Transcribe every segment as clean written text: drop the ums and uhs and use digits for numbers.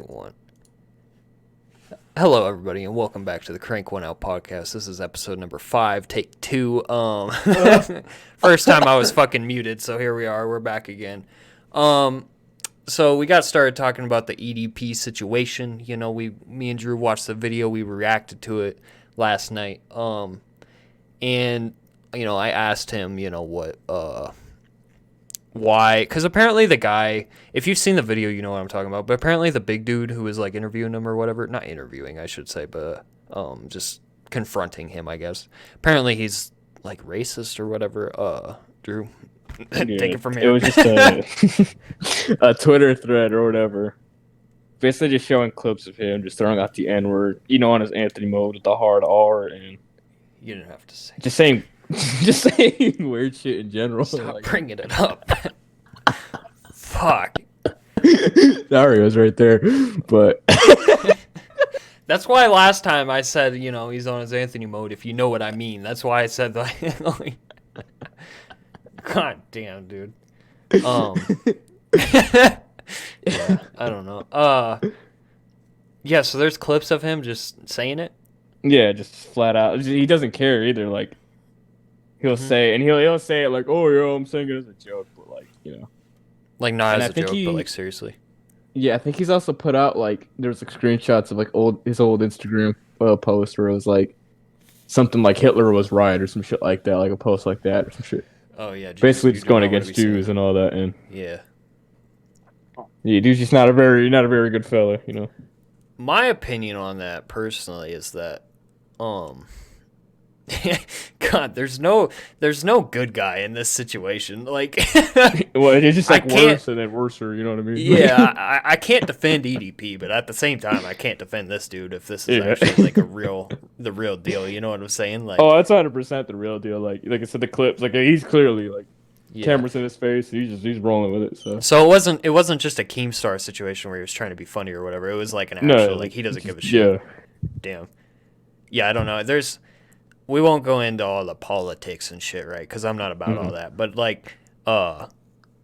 Crank One. Hello, everybody, and welcome back to the Crank One Out podcast. This is episode number 5, take 2. First time I was fucking muted, so here we are. We're back again. So we got started talking about the EDP situation. You know, me and Drew watched the video. We reacted to it last night. And you know, I asked him, you know, why, because apparently the guy, if you've seen the video, you know what I'm talking about, but apparently the big dude who was like interviewing him or whatever, not interviewing, I should say, but just confronting him, I guess. Apparently he's like racist or whatever. Drew, take it from here. It was just a Twitter thread or whatever. Basically just showing clips of him just throwing out the N-word, you know, on his Anthony mode with the hard R, and You didn't have to say. just saying just saying weird shit in general. Stop Like, bringing it up. Fuck. Sorry, it was right there. But That's why last time I said, you know, he's on his Anthony mode, if you know what I mean. That's why I said like God damn, dude. Yeah, I don't know. Yeah, so there's clips of him just saying it. yeah, just flat out. He doesn't care either. Like he'll say, and he'll say it like, "Oh, yo, I'm saying it as a joke," but like, you know. Like, not And as a joke, but like seriously. Yeah, I think he's also put out like there's like screenshots of like his old Instagram post where it was like something like Hitler was right or some shit like that, like a post like that or some shit. Oh yeah, Basically just going against Jews and all that, and yeah, dude's just not a very good fella, you know. my opinion on that personally is that God, there's no good guy in this situation. Like, well, it's just like worse and then worser. You know what I mean? Yeah, I can't defend EDP, but at the same time, I can't defend this dude if this is actually like the real deal. You know what I'm saying? Like, oh, that's 100% the real deal. Like I said, the clips, like he's clearly like cameras in his face. He's rolling with it. So it wasn't just a Keemstar situation where he was trying to be funny or whatever. It was like an actual like he doesn't give a shit. Yeah. Damn. Yeah, I don't know. We won't go into all the politics and shit, right? Because I'm not about all that. But like, I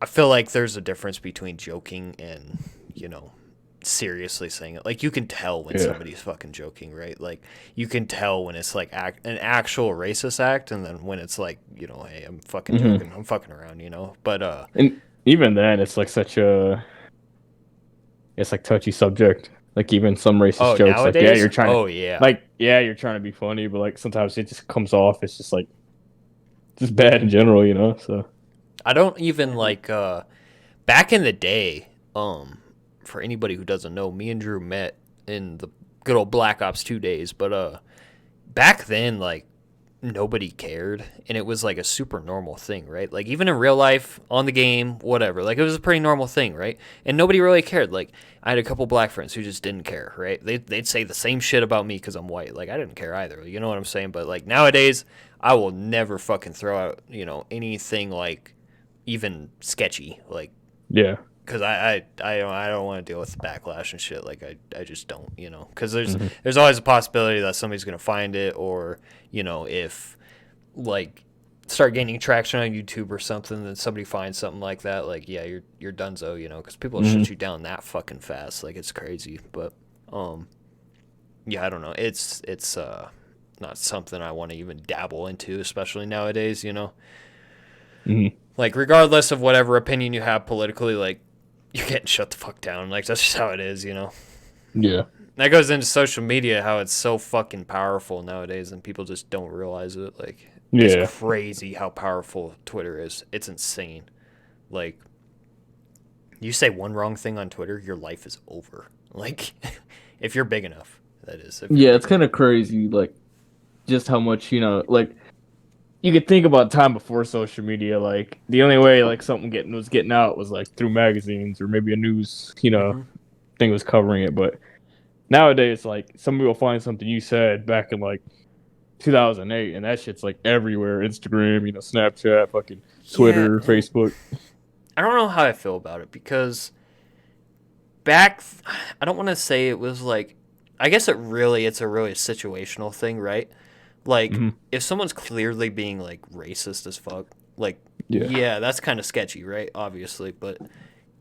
feel like there's a difference between joking and, you know, seriously saying it. Like, you can tell when somebody's fucking joking, right? Like, you can tell when it's like an actual racist act, and then when it's like, you know, hey, I'm fucking joking, I'm fucking around, you know. But and even then, it's like it's like touchy subject. Like even some racist jokes, nowadays? like you're trying. Oh yeah. Like you're trying to be funny, but like sometimes it just comes off. It's just like just bad in general, you know. So I don't even like. Back in the day, for anybody who doesn't know, me and Drew met in the good old Black Ops 2 days. But back then, like, nobody cared, and it was like a super normal thing, right? Like, even in real life, on the game, whatever, like, it was a pretty normal thing, right? And nobody really cared. Like, I had a couple black friends who just didn't care, right? They'd say the same shit about me because I'm white. Like, I didn't care either, you know what I'm saying? But like, nowadays, I will never fucking throw out, you know, anything like even sketchy, like, yeah, because I don't want to deal with the backlash and shit. Like, I just don't, you know, because there's always a possibility that somebody's gonna find it, or, you know, if like start gaining traction on YouTube or something, then somebody finds something like that, like, yeah, you're donezo, you know, because people shut you down that fucking fast. Like, it's crazy. But yeah, I don't know. It's not something I want to even dabble into, especially nowadays, you know. Like, regardless of whatever opinion you have politically, like, you're getting shut the fuck down. Like, that's just how it is, you know? Yeah. That goes into social media, how it's so fucking powerful nowadays, and people just don't realize it. Like, it's crazy how powerful Twitter is. It's insane. Like, you say one wrong thing on Twitter, your life is over. Like, if you're big enough, that is. Yeah, it's kind of crazy, like, just how much, you know, like, you could think about time before social media. Like the only way like something was getting out was like through magazines or maybe a news, you know, thing was covering it. But nowadays, like somebody will find something you said back in like 2008, and that shit's like everywhere. Instagram, you know, Snapchat, fucking Twitter, Facebook. I don't know how I feel about it because I don't want to say it was like, I guess it's a really situational thing, right? Like, if someone's clearly being, like, racist as fuck, like, yeah that's kind of sketchy, right? Obviously. But,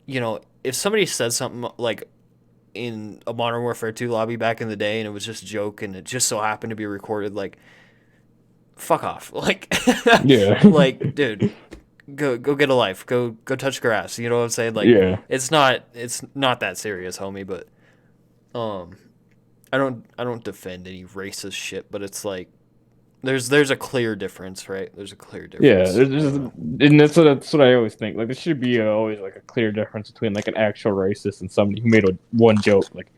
you know, if somebody says something, like, in a Modern Warfare 2 lobby back in the day, and it was just a joke, and it just so happened to be recorded. Like, fuck off. Like, Yeah. like, dude, go get a life. Go touch grass. You know what I'm saying? Like, Yeah. it's not that serious, homie. But um, I don't defend any racist shit, but it's like there's a clear difference, right? There's a clear Yeah, difference. and that's what I always think. Like, there should be always like a clear difference between like an actual racist and somebody who made one joke like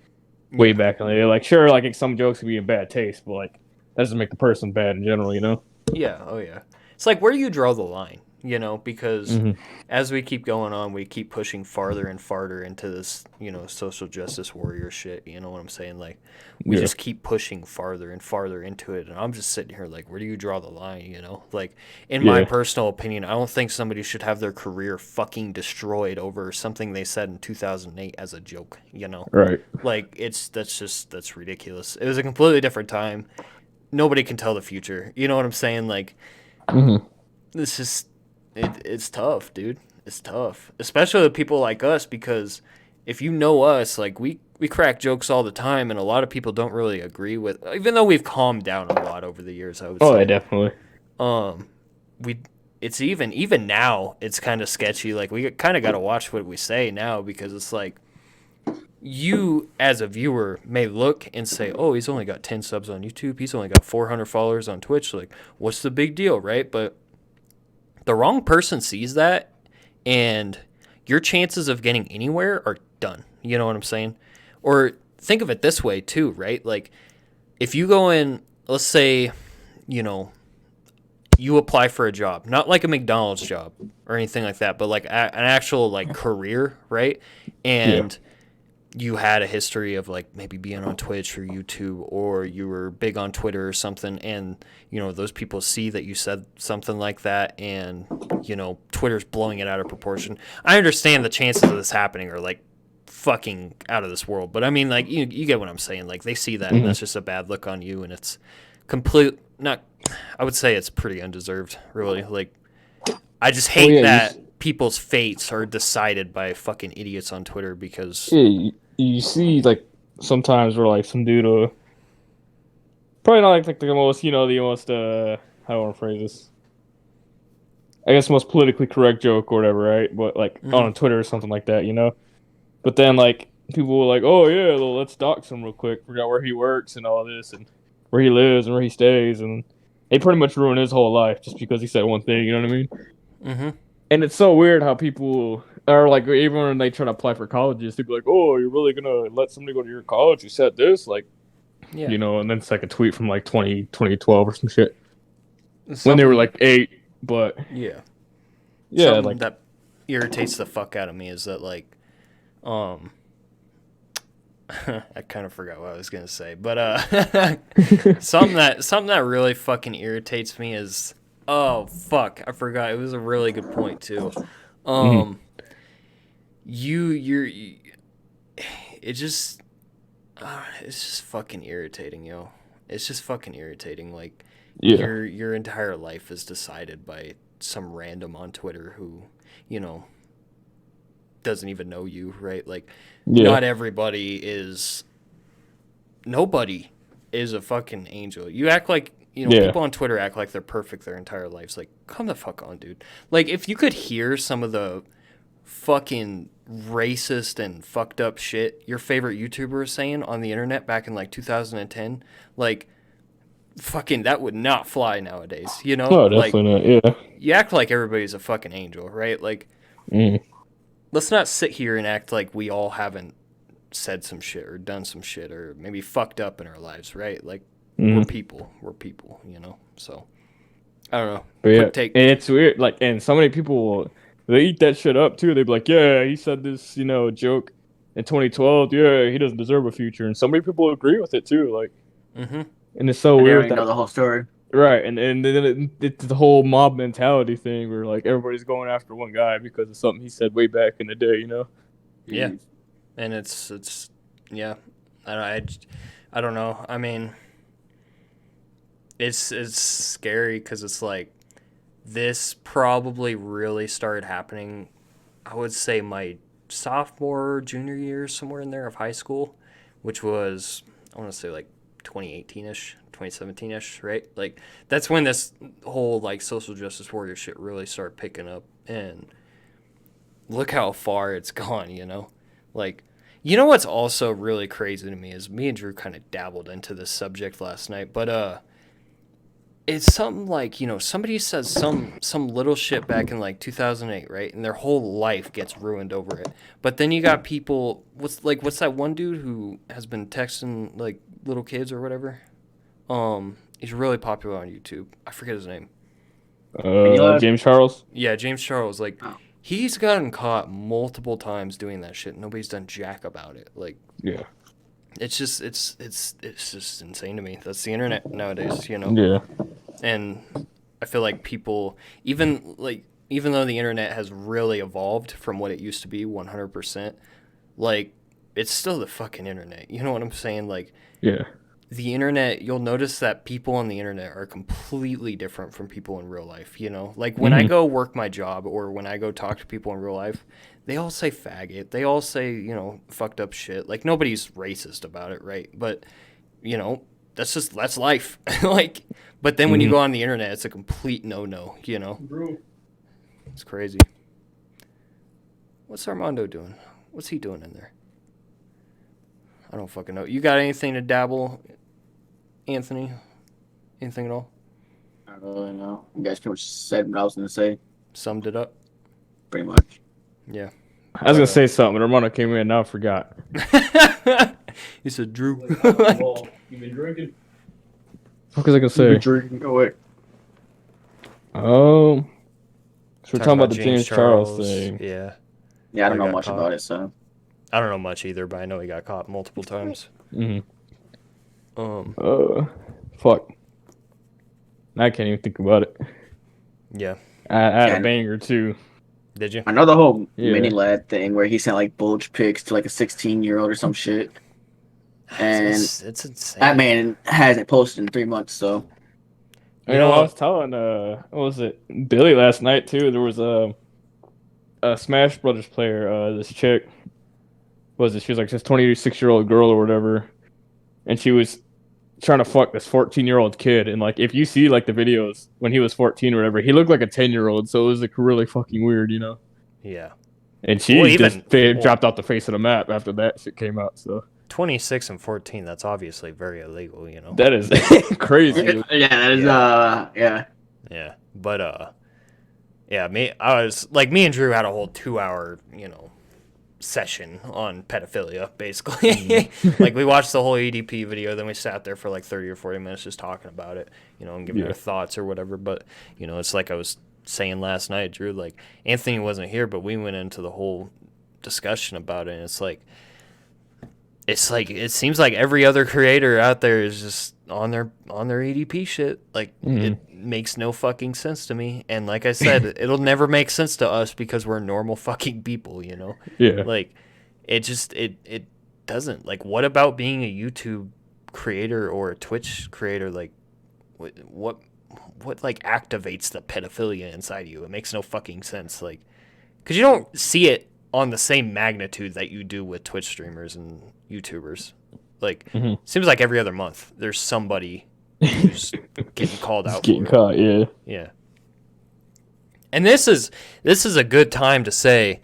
way Yeah. back in the day. Like, sure, like some jokes can be in bad taste, but like that doesn't make the person bad in general, you know? Yeah, oh yeah. It's like, where do you draw the line? You know, because Hmm. as we keep going on, we keep pushing farther and farther into this, social justice warrior shit. You know what I'm saying? Like, we Yeah, just keep pushing farther and farther into it, and I'm just sitting here like, where do you draw the line? You know, like, in my yeah, personal opinion, I don't think somebody should have their career fucking destroyed over something they said in 2008 as a joke. You know, right. like, that's ridiculous. It was a completely different time. Nobody can tell the future. You know what I'm saying? Like, Hmm. it's just it's tough, dude. It's tough, especially with people like us, because if you know us, like, we crack jokes all the time, and a lot of people don't really agree with. Even though we've calmed down a lot over the years, I would Oh, yeah, say. definitely. Um, we it's even now it's kind of sketchy. Like, we kind of got to watch what we say now, because it's like, you as a viewer may look and say, "Oh, he's only got 10 subs on YouTube. He's only got 400 followers on Twitch. Like, what's the big deal, right?" But the wrong person sees that, and your chances of getting anywhere are done. You know what I'm saying? Or think of it this way too, right? Like, if you go in, let's say, you know, you apply for a job, not like a McDonald's job or anything like that, but like an actual like career, right? Yeah, And you had a history of like maybe being on Twitch or YouTube, or you were big on Twitter or something, and those people see that you said something like that, and Twitter's blowing it out of proportion. I understand the chances of this happening are like fucking out of this world, but I mean, like, you get what I'm saying. Like, they see that, and hmm, that's just a bad look on you, and it's complete not I would say it's pretty undeserved, really. Like, I just well, hate yeah, that people's fates are decided by fucking idiots on Twitter, because you see like sometimes where like some dude probably not like the most the most how do I want to phrase this, I guess most politically correct joke or whatever, right? But like mhm. on Twitter or something like that, you know. But then like people were like, "Oh yeah, well, let's dox him real quick. Figure out where he works and all this, and where he lives and where he stays." And they pretty much ruined his whole life just because he said one thing. You know what I mean? Mhm. And it's so weird how people are like, even when they try to apply for colleges, they'd be like, "Oh, you're really gonna let somebody go to your college who said this?" Like, Yeah. and then it's like a tweet from like 2012 or some shit when they were Something. like 8. But Yeah. yeah, Something like, that irritates the fuck out of me is that, like, um I kind of forgot what I was gonna say, but something that really fucking irritates me is, oh fuck, I forgot. It was a really good point too. mhm, Um, you it just it's just fucking irritating, yo. It's just fucking irritating. Like, yeah, your entire life is decided by some random on Twitter who, you know, doesn't even know you, right? Like, yeah, not everybody is nobody is a fucking angel. You act like, yeah, people on Twitter act like they're perfect their entire lives. Like, come the fuck on, dude. Like, if you could hear some of the fucking racist and fucked up shit your favorite YouTuber is saying on the internet back in like 2010, like, fucking that would not fly nowadays, you know? no, Like, definitely not, you act like everybody's a fucking angel, right? Like, yeah, let's not sit here and act like we all haven't said some shit or done some shit or maybe fucked up in our lives, right? Like, we're mm. people. We're people, you know? So, I don't know. But yeah, Quick take. and it's weird. Like, and so many people they eat that shit up too. They'd be like, "Yeah, he said this, joke in 2012. Yeah, he doesn't deserve a future." And so many people agree with it too. Like, Mm-hmm. and it's so And they weird already that know the whole story. right, and then it's the whole mob mentality thing where like everybody's going after one guy because of something he said way back in the day. You know? Yeah. And yeah. I don't know. I mean, it's scary because it's like, this probably really started happening, I would say, my sophomore, junior year, somewhere in there of high school, which was, I want to say like 2018-ish, 2017-ish, right? Like, that's when this whole, like, social justice warrior shit really started picking up. And look how far it's gone, you know? Like, you know what's also really crazy to me is me and Drew kind of dabbled into this subject last night, but it's something like, you know, somebody says some little shit back in like 2008, right? And their whole life gets ruined over it. But then you got people, what's that one dude who has been texting like little kids or whatever? He's really popular on YouTube. I forget his name. James Charles. Yeah, James Charles. Like, he's gotten caught multiple times doing that shit. Nobody's done jack about it. Like, Yeah. it's just just insane to me. That's the internet nowadays, you know. Yeah. And I feel like people, even though the internet has really evolved from what it used to be 100%, like, it's still the fucking internet. You know what I'm saying? Like, yeah, the internet, you'll notice that people on the internet are completely different from people in real life, you know? Like, when I go work my job or when I go talk to people in real life, they all say faggot. They all say, you know, fucked up shit. Like, nobody's racist about it, right? But, you know, that's life. Like, but then when you go on the internet, it's a complete no-no, you know? Bro. It's crazy. What's Armando doing? What's he doing in there? I don't fucking know. You got anything to dabble, Anthony? Anything at all? I don't really know. You guys pretty much said what I was going to say. Summed it up? Pretty much. Yeah. I was gonna say something, but Armando came in and now I forgot. He said, Drew. You been drinking? What was I gonna say? Drinking away. Oh, so we're talking about the James Charles thing. Yeah. Yeah, I don't I know got much caught. about it, so. I don't know much either, but I know he got caught multiple times. Fuck. I can't even think about it. Yeah. I had a banger too. Did you? I know the whole Yeah. mini lad thing where he sent like bulge pics to like a 16-year-old or some shit. And it's insane. that man hasn't posted in 3 months, so. You know, I was telling what was it, Billy last night too. There was a Smash Brothers player. This chick she was like this 26-year-old girl or whatever, and she was trying to fuck this 14-year-old kid. And like, if you see like the videos when he was 14 or whatever, he looked like a 10-year-old. So it was like really fucking weird, you know. Yeah. And she dropped off the face of the map after that shit came out. So 26 and 14, that's obviously very illegal, you know. that is crazy. Yeah, that is, yeah. Yeah. But yeah, me and Drew had a whole 2-hour, you know, session on pedophilia, basically. Like, we watched the whole EDP video, then we sat there for like 30 or 40 minutes just talking about it, you know, and giving our thoughts or whatever. But, you know, it's like I was saying last night, Drew, like, Anthony wasn't here, but we went into the whole discussion about it, and it's like it seems like every other creator out there is just on their EDP shit. Like, it makes no fucking sense to me. And like I said, it'll never make sense to us because we're normal fucking people, you know? Yeah. Like, it just it doesn't. Like, what about being a YouTube creator or a Twitch creator? Like, what like activates the pedophilia inside you? It makes no fucking sense. Like, because you don't see it on the same magnitude that you do with Twitch streamers and YouTubers. Like, seems like every other month there's somebody who's getting called out. Getting caught, yeah. Yeah. And this is a good time to say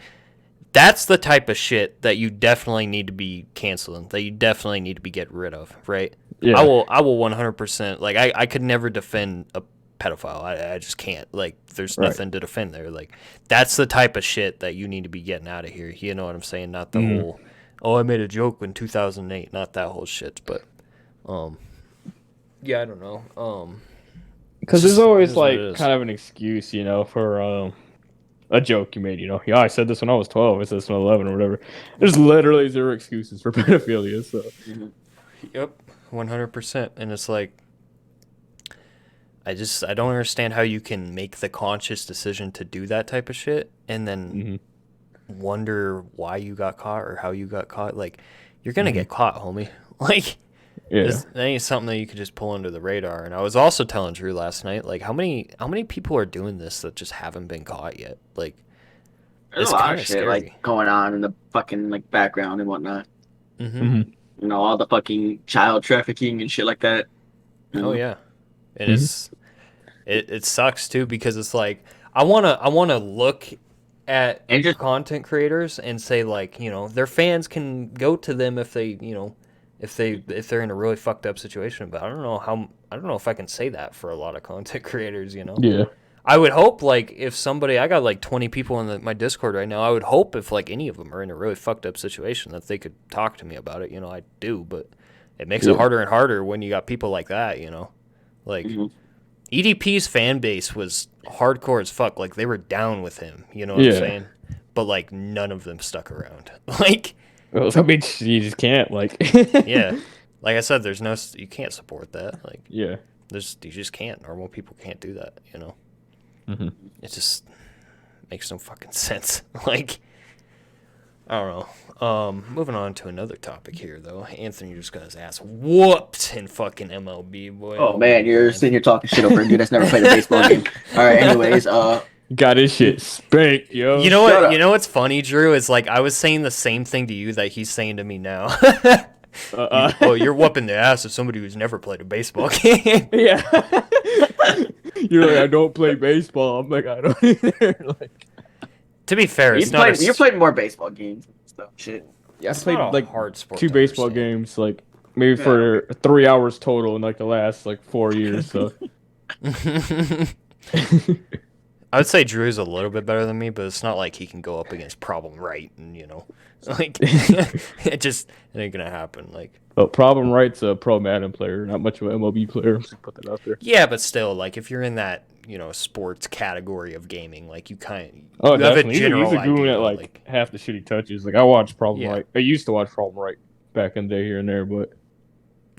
that's the type of shit that you definitely need to be canceling, that you definitely need to be getting rid of, right? Yeah. I will 100%. Like, I could never defend a pedophile. I just can't. Like, there's nothing to defend there. Like, that's the type of shit that you need to be getting out of here. You know what I'm saying? Not the whole, oh, I made a joke in 2008. Not that whole shit. But, yeah, I don't know. Because there's always like kind of an excuse, you know, for a joke you made. You know, yeah, I said this when I was 12. I said this when I was 11 or whatever. There's literally zero excuses for pedophilia. So. Yep, 100%. And it's like, I don't understand how you can make the conscious decision to do that type of shit and then wonder why you got caught or how you got caught. Like, you're gonna get caught, homie. Like, that ain't something that you could just pull under the radar. And I was also telling Drew last night, like, how many people are doing this that just haven't been caught yet? Like, There's It's a lot kind of of shit scary. like going on in the fucking like background and whatnot. Mm-hmm. You know, all the fucking child trafficking and shit like that. You Oh know? yeah, and it sucks too because it's like I wanna look at And just content creators and say like their fans can go to them if they if they're in a really fucked up situation, but I don't know if I can say that for a lot of content creators. Yeah. I would hope like if somebody I got like 20 people in my Discord right now. I would hope if like any of them are in a really fucked up situation that they could talk to me about it. I do, but it makes it Yeah. harder and harder when you got people like that. Like Mhm. EDP's fan base was hardcore as fuck. Like they were down with him. You know what I'm Yeah. saying? But like none of them stuck around. Like Well, I mean, you just can't like. yeah, like I said, there's no you can't support that. Like Yeah. you just can't. Normal people can't do that. Hmm. It just makes no fucking sense. Like I don't know. Moving on to another topic here, though. Anthony just got his ass whooped in fucking MLB, boy. Oh man, you're man. sitting here talking shit over a dude that's never played a baseball game. All right, anyways, Got his shit spanked, yo. You know Shut what? up. You know what's funny, Drew? Is like I was saying the same thing to you that he's saying to me now. You're whooping the ass of somebody who's never played a baseball game. Yeah. You're like, I don't play baseball. I'm like, I don't either. Like, To be fair, you it's not played you played more baseball games and stuff. Shit. yeah, I It's played not a like hard sport 2 to baseball understand. games, like maybe for 3 hours total in like the last like 4 years. So I would say Drew's a little bit better than me, but it's not like he can go up against Problem Right and like it ain't gonna happen. Like but problem right's a pro Madden player, not much of an MLB player. Just put that out there. yeah, but still, like if you're in that sports category of gaming, like you Oh, you have a definitely. general He's a goon idea. at like half the shit he touches. Like I watch problem Yeah. right. I used to watch problem right back in the day here and there, but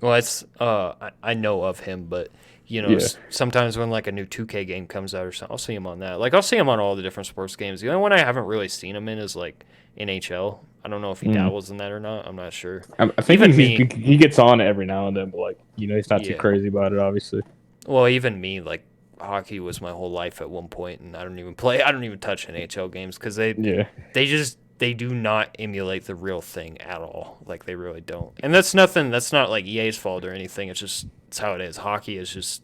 Well, it's I know of him, but Yeah. sometimes when like a new 2K game comes out or something, I'll see him on that. Like I'll see him on all the different sports games. The only one I haven't really seen him in is like NHL. I don't know if he dabbles in that or not. I'm not sure. I think Even he gets on it every now and then, but like he's not too Yeah. crazy about it, obviously. Well, even me, like hockey was my whole life at one point, and I don't even touch NHL games because Yeah. they do not emulate the real thing at all. Like they really don't. And that's not like EA's fault or anything. It's how it is. Hockey is just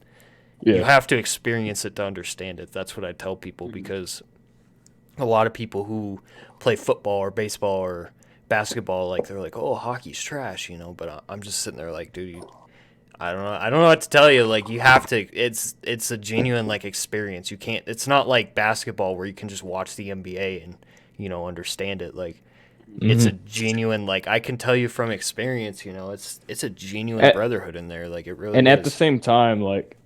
Yeah. you have to experience it to understand it. That's what I tell people because a lot of people who play football or baseball or basketball, like they're like, "Oh, hockey's trash," But I'm just sitting there like, dude, I don't know what to tell you. Like you have to. It's a genuine like experience. You can't. It's not like basketball where you can just watch the NBA and understand it. Like it's a genuine like I can tell you from experience. It's a genuine brotherhood in there. Like it really. And is. at the same time, like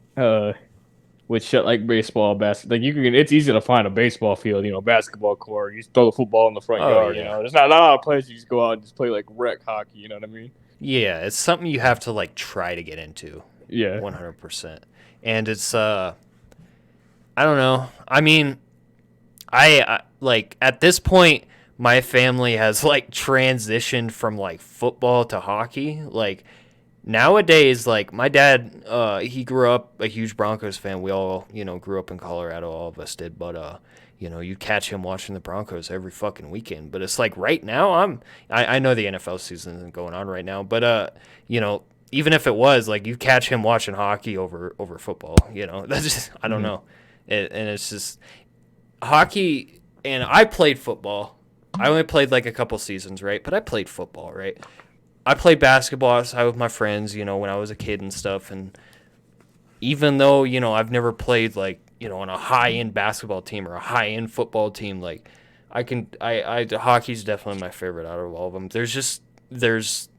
with shit like baseball, basketball, like it's easy to find a baseball field, basketball court. You just throw the football in the front yard. Yeah. There's not a lot of places you just go out and just play like rec hockey. You know what I mean? Yeah, it's something you have to like try to get into. Yeah. 100%. And it's I don't know. I mean, I like at this point my family has like transitioned from like football to hockey. Like nowadays like my dad he grew up a huge Broncos fan. We all, grew up in Colorado, all of us did, but you catch him watching the Broncos every fucking weekend. But it's like right now I know the NFL season isn't going on right now, but even if it was, like you catch him watching hockey over football, that's just I don't know. And it's just hockey. And I played football. I only played like a couple seasons, right? But I played football, right? I played basketball outside with my friends, when I was a kid and stuff. And even though, I've never played like, on a high-end basketball team or a high-end football team, like hockey's definitely my favorite out of all of them. There's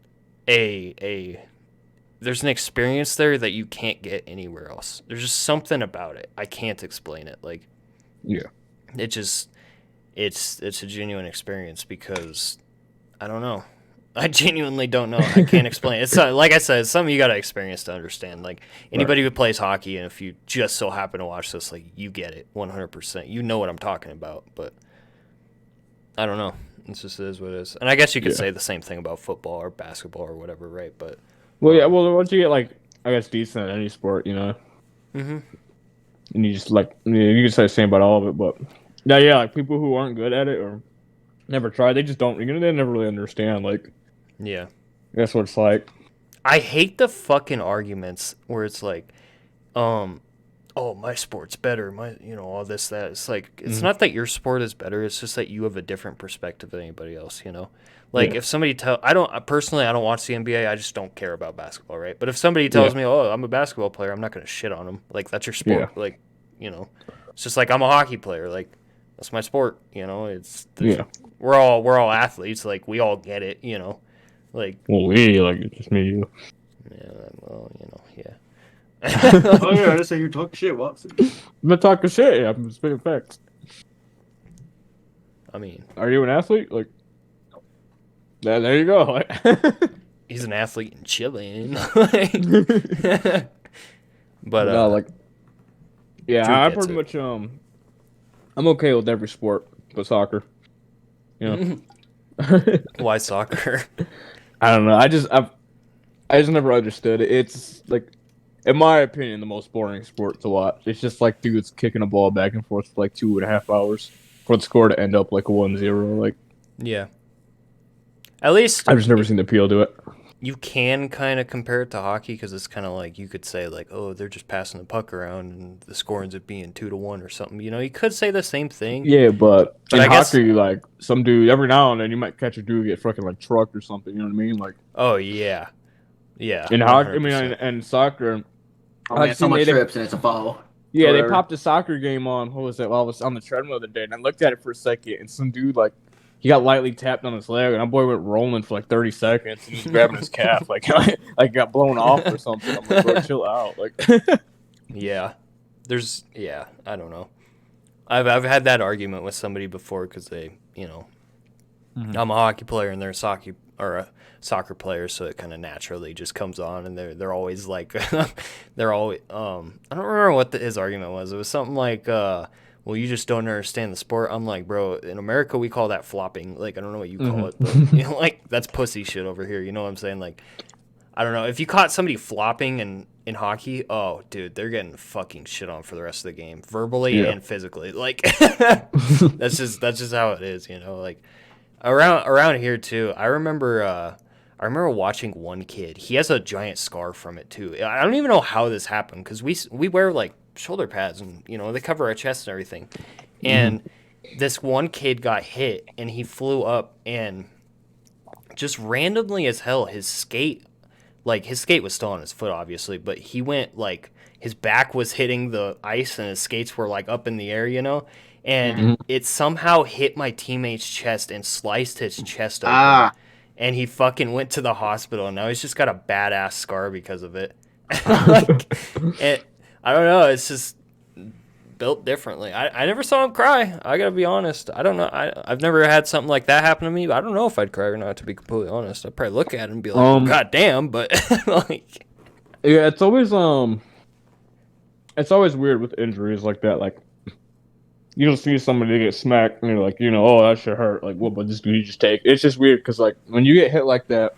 an experience there that you can't get anywhere else. There's just something about it. I can't explain it. Like, Yeah. it's a genuine experience because I don't know. I genuinely don't know. I can't explain it. It's like I said, it's something you got to experience to understand. Like anybody who plays hockey, and if you just so happen to watch this, like you get it 100%. You know what I'm talking about, but I don't know. It just is what it is. And I guess you could say the same thing about football or basketball or whatever, right? But once you get like I guess decent at any sport, Mhm. and you just like you can say the same about all of it, but Yeah, like people who aren't good at it or never tried, they just don't. They never really understand. Like Yeah. that's what it's like. I hate the fucking arguments where it's like, um, oh, my sport's better, all this, that. It's like, it's Mhm. not that your sport is better, it's just that you have a different perspective than anybody else. Like, Yeah. if somebody personally, I don't watch the NBA, I just don't care about basketball, right? But if somebody Yeah. tells me, oh, I'm a basketball player, I'm not going to shit on them. Like, that's your Yeah. sport. Like, it's just like I'm a hockey player. Like, that's my sport, Yeah. we're all athletes, like, we all get it, like, Well, we like it's just me. You. yeah, well, yeah. Oh yeah, I just say you're talking shit, Watson. I'm not talking shit. I'm spitting facts. I mean, Are you an athlete? Like, yeah, there you go. Like, he's an athlete and chilling. but But no, like, yeah, Drew I gets pretty it. much I'm okay with every sport but soccer. You know, Why soccer? I don't know. I just never understood it. It's like, in my opinion, the most boring sport to watch. It's just like dudes kicking a ball back and forth for like 2.5 hours for the score to end up like a 1-0. Like, Yeah. At least I've just never seen the appeal to it. you can kind of compare it to hockey because it's kind of like you could say like, oh, they're just passing the puck around and the score ends up being 2-1 or something. You could say the same thing. Yeah, but But in I guess, hockey, like some dude every now and then you might catch a dude get fucking like trucked or something. You know what I mean? Like oh yeah, yeah, in hockey, I mean, 100%. and soccer. Oh man, I've so seen much they trips and it's a foul. Yeah, they Whatever. popped a soccer game on. What was it? Well, I was on the treadmill the other day, and I looked at it for a second, and some dude like he got lightly tapped on his leg, and that boy went rolling for like 30 seconds, and he was grabbing his calf, like like got blown off or something. I'm like, bro, chill out. Like, Yeah, I don't know. I've had that argument with somebody before because I'm a hockey player and they're a soccer player, so it kind of naturally just comes on, and they're always like, they're always I don't remember what his argument was. It was something like, well, you just don't understand the sport. I'm like, bro, in America we call that flopping. Like, I don't know what you call it, but like that's pussy shit over here. You know what I'm saying? Like, I don't know if you caught somebody flopping in hockey. Oh, dude, they're getting fucking shit on for the rest of the game, verbally and physically. Like, that's just how it is. Like. Around here too, I remember watching one kid. He has a giant scar from it too. I don't even know how this happened because we wear like shoulder pads and they cover our chest and everything. And this one kid got hit and he flew up and just randomly as hell his skate was still on his foot obviously, but he went like his back was hitting the ice and his skates were like up in the air. And it somehow hit my teammate's chest and sliced his chest open. And he fucking went to the hospital, and now he's just got a badass scar because of it. I don't know. It's just built differently. I never saw him cry. I gotta be honest. I don't know. I've never had something like that happen to me. But I don't know if I'd cry or not. To be completely honest, I'd probably look at it and be like, "God damn!" But like, yeah, it's always weird with injuries like that. Like, you don't see somebody get smacked and you're like, oh, that shit hurt. Like, what? But this dude you just take. It's just weird because like when you get hit like that,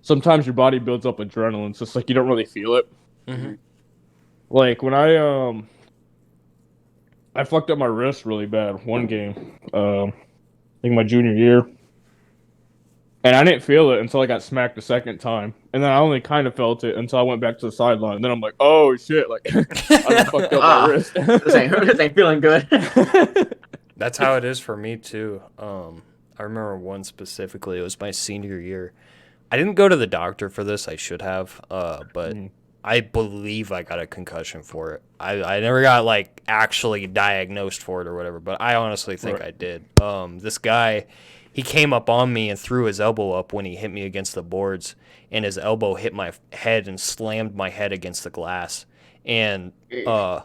sometimes your body builds up adrenaline. It's just like you don't really feel it. Like when I fucked up my wrist really bad one game, I think my junior year, and I didn't feel it until I got smacked the second time, and then I only kind of felt it until I went back to the sideline. And then I'm like, oh shit! Like I just fucked up my wrist. This ain't feeling good. that's how it is for me too. I remember one specifically. It was my senior year. I didn't go to the doctor for this. I should have. But I believe I got a concussion for it. I never got like actually diagnosed for it or whatever, but I honestly think I did. This guy, he came up on me and threw his elbow up when he hit me against the boards, and his elbow hit my head and slammed my head against the glass. And I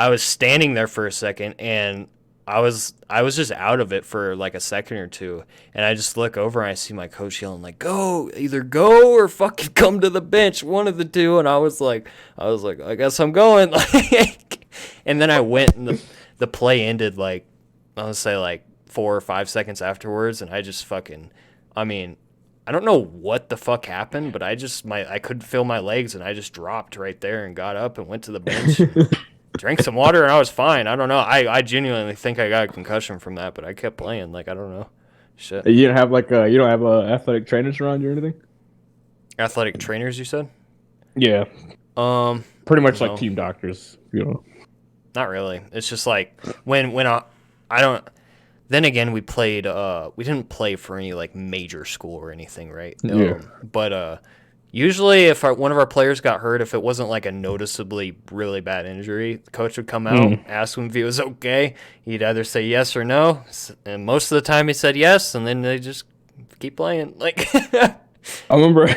was standing there for a second, and I was just out of it for like a second or two, and I just look over and I see my coach yelling like, either go or fucking come to the bench, one of the two. And I was like, I guess I'm going. Like, and then I went, and the play ended like, I would say like 4 or 5 seconds afterwards, and I just fucking, I mean, I don't know what the fuck happened, but I couldn't feel my legs, and I just dropped right there and got up and went to the bench. drank some water and I was fine. I don't know. I genuinely think I got a concussion from that, but I kept playing. Like, I don't know. Shit. You don't have you don't have athletic trainers around you or anything? Athletic trainers, you said? Yeah, Um, pretty much like no, team doctors. You know. not really. It's just like when I don't. Then again, we played. We didn't play for any like major school or anything, right? Yeah. But usually, if one of our players got hurt, if it wasn't like a noticeably really bad injury, the coach would come out, ask him if he was okay. He'd either say yes or no, and most of the time he said yes, and then they just keep playing. Like, I remember.